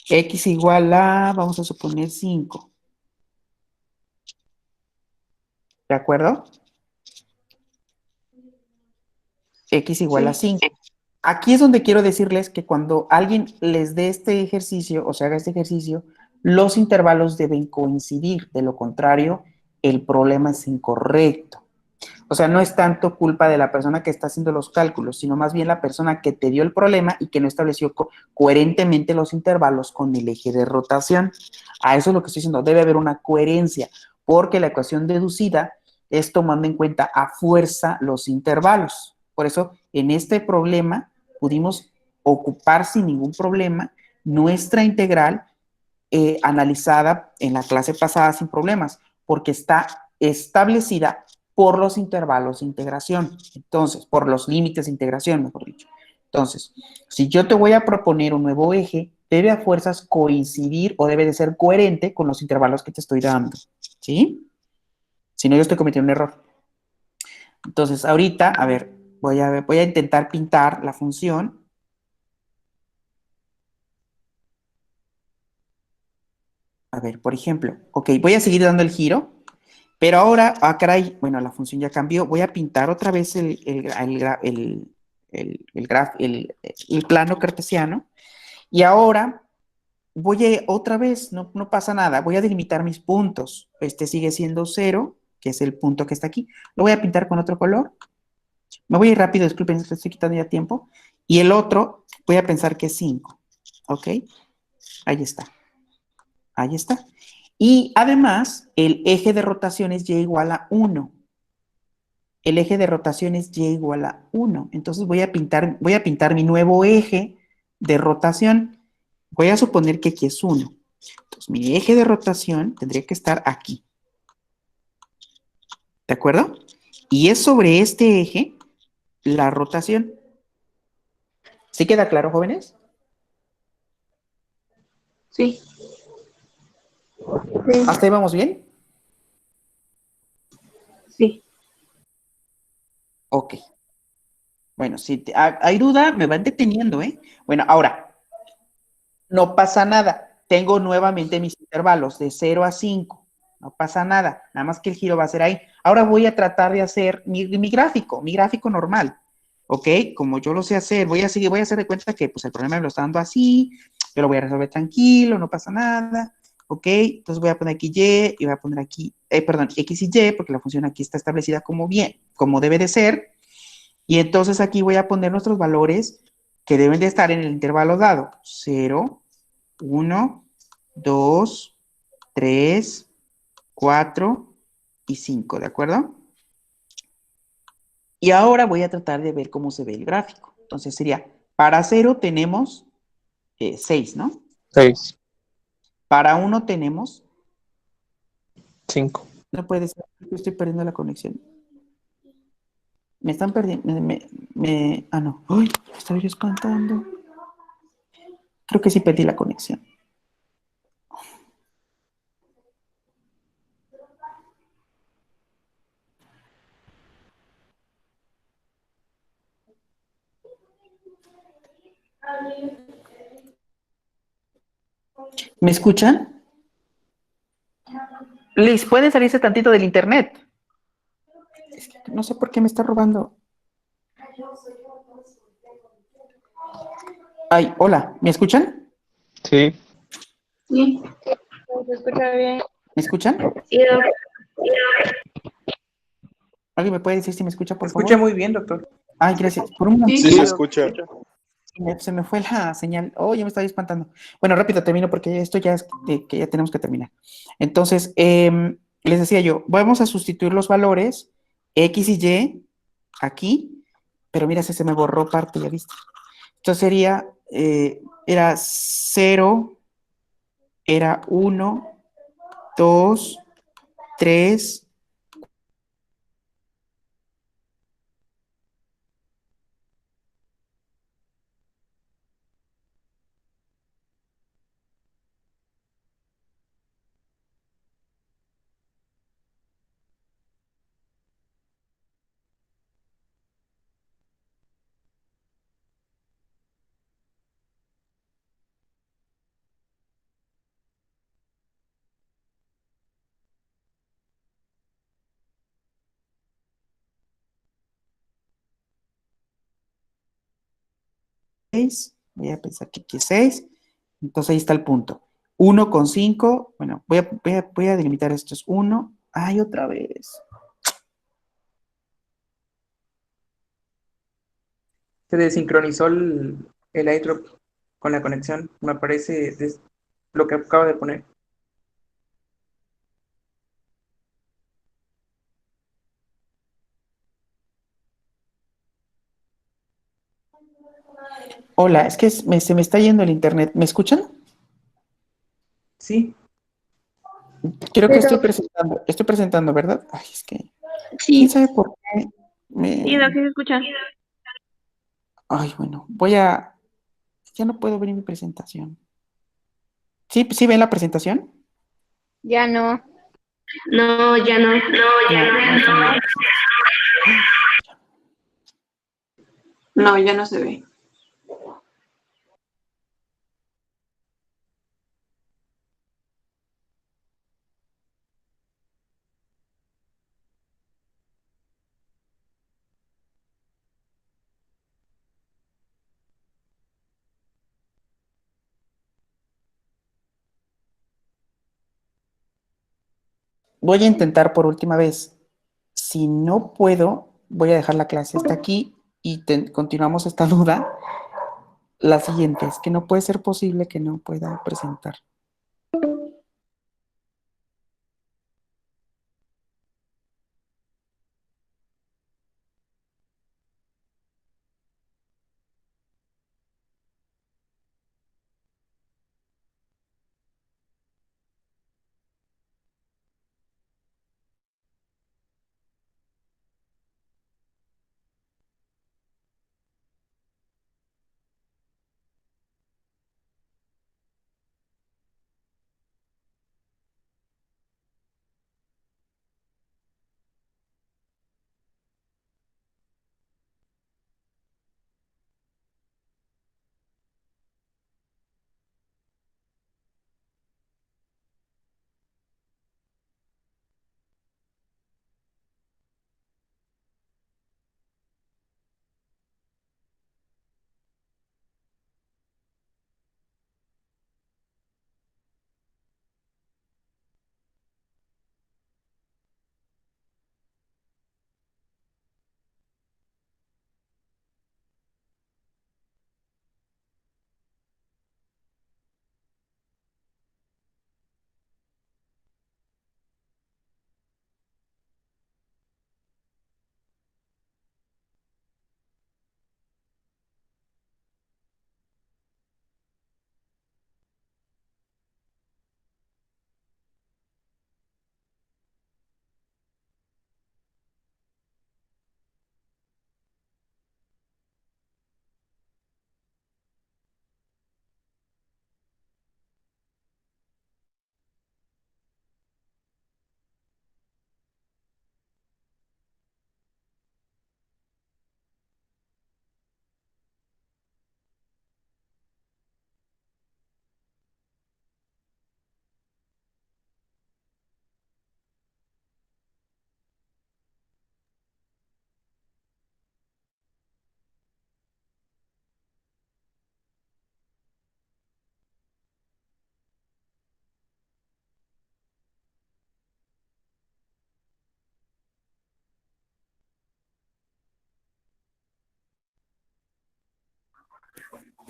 x igual a, vamos a suponer 5. ¿De acuerdo? X igual a 5. Aquí es donde quiero decirles que cuando alguien les dé este ejercicio, o se haga este ejercicio, los intervalos deben coincidir. De lo contrario, el problema es incorrecto. O sea, no es tanto culpa de la persona que está haciendo los cálculos, sino más bien la persona que te dio el problema y que no estableció coherentemente los intervalos con el eje de rotación. A eso es lo que estoy diciendo, debe haber una coherencia, porque la ecuación deducida es tomando en cuenta a fuerza los intervalos. Por eso, en este problema pudimos ocupar sin ningún problema nuestra integral analizada en la clase pasada sin problemas, porque está establecida por los intervalos de integración. Entonces, por los límites de integración, mejor dicho. Entonces, si yo te voy a proponer un nuevo eje, debe a fuerzas coincidir o debe de ser coherente con los intervalos que te estoy dando. ¿Sí? Si no, yo estoy cometiendo un error. Entonces, ahorita, a ver, voy a intentar pintar la función. A ver, por ejemplo, ok, voy a seguir dando el giro, pero ahora, caray, bueno, la función ya cambió. Voy a pintar otra vez el plano cartesiano. Y ahora voy a, otra vez, no pasa nada, voy a delimitar mis puntos. Este sigue siendo 0, que es el punto que está aquí. Lo voy a pintar con otro color. Me voy a ir rápido, disculpen, estoy quitando ya tiempo. Y el otro, voy a pensar que es 5. ¿Ok? Ahí está. Ahí está. Y además, el eje de rotación es y igual a 1. El eje de rotación es y igual a 1. Entonces voy a pintar mi nuevo eje de rotación. Voy a suponer que aquí es 1. Entonces mi eje de rotación tendría que estar aquí. ¿De acuerdo? Y es sobre este eje la rotación. ¿Sí queda claro, jóvenes? Sí. ¿Hasta ahí vamos bien? Sí. Ok. Bueno, si hay duda, me van deteniendo, ¿eh? Bueno, ahora, no pasa nada. Tengo nuevamente mis intervalos de 0 a 5. No pasa nada. Nada más que el giro va a ser ahí. Ahora voy a tratar de hacer mi gráfico normal. ¿Ok? Como yo lo sé hacer, voy a hacer de cuenta que pues, el problema me lo está dando así. Yo lo voy a resolver tranquilo, no pasa nada. ¿Ok? Entonces voy a poner aquí Y y voy a poner aquí, perdón, X y Y, porque la función aquí está establecida como bien, como debe de ser. Y entonces aquí voy a poner nuestros valores que deben de estar en el intervalo dado. 0, 1, 2, 3, 4 y 5, ¿de acuerdo? Y ahora voy a tratar de ver cómo se ve el gráfico. Entonces sería, para 0 tenemos 6, ¿no? 6, Para 1 tenemos, 5. no puede ser, estoy perdiendo la conexión. Me están perdiendo, no. Uy, me estoy espantando. Creo que sí perdí la conexión. ¿Me escuchan? Liz, ¿pueden salirse tantito del internet? Es que no sé por qué me está robando. Ay, hola, ¿me escuchan? Sí. Sí. Se escucha bien. ¿Me escuchan? Sí, doc. ¿Alguien me puede decir si me escucha, Se por escucha favor? muy bien, doctor. Ay, gracias. Por un momento Sí. Sí, se escucha. se me fue la señal. Oh, ya me estaba espantando. Bueno, rápido termino porque esto ya es que ya tenemos que terminar. Entonces, les decía yo, vamos a sustituir los valores X y Y aquí, pero mira, se me borró parte, ya viste. Entonces sería, era 0, era 1, 2, 3, voy a pensar que aquí es 6, entonces ahí está el punto. 1 con 5, bueno, voy a delimitar esto, es 1, ay, otra vez. Se desincronizó el airdrop con la conexión. Me aparece lo que acabo de poner. Hola, es que se me está yendo el internet. ¿Me escuchan? Sí, Creo que Pero estoy presentando, ¿verdad? Ay, es que, quién Sí, sabe por qué sí, Doc, me... sí se escucha. Ay, bueno, ya no puedo ver mi presentación. ¿Sí, sí ven la presentación? ya no. No, ya no. No, no me están viendo. No, ya no se ve. Voy a intentar por última vez. Si no puedo, voy a dejar la clase hasta aquí y continuamos esta duda. La siguiente es que no puede ser posible que no pueda presentar.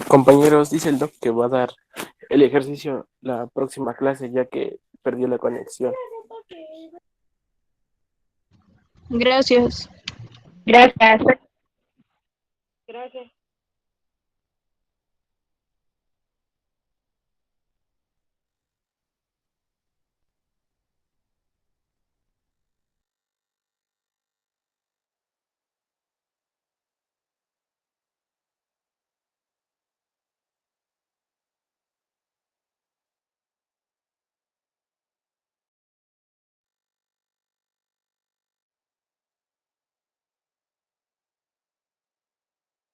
Compañeros, dice el doc que va a dar el ejercicio la próxima clase ya que perdió la conexión. Gracias. Gracias. Gracias.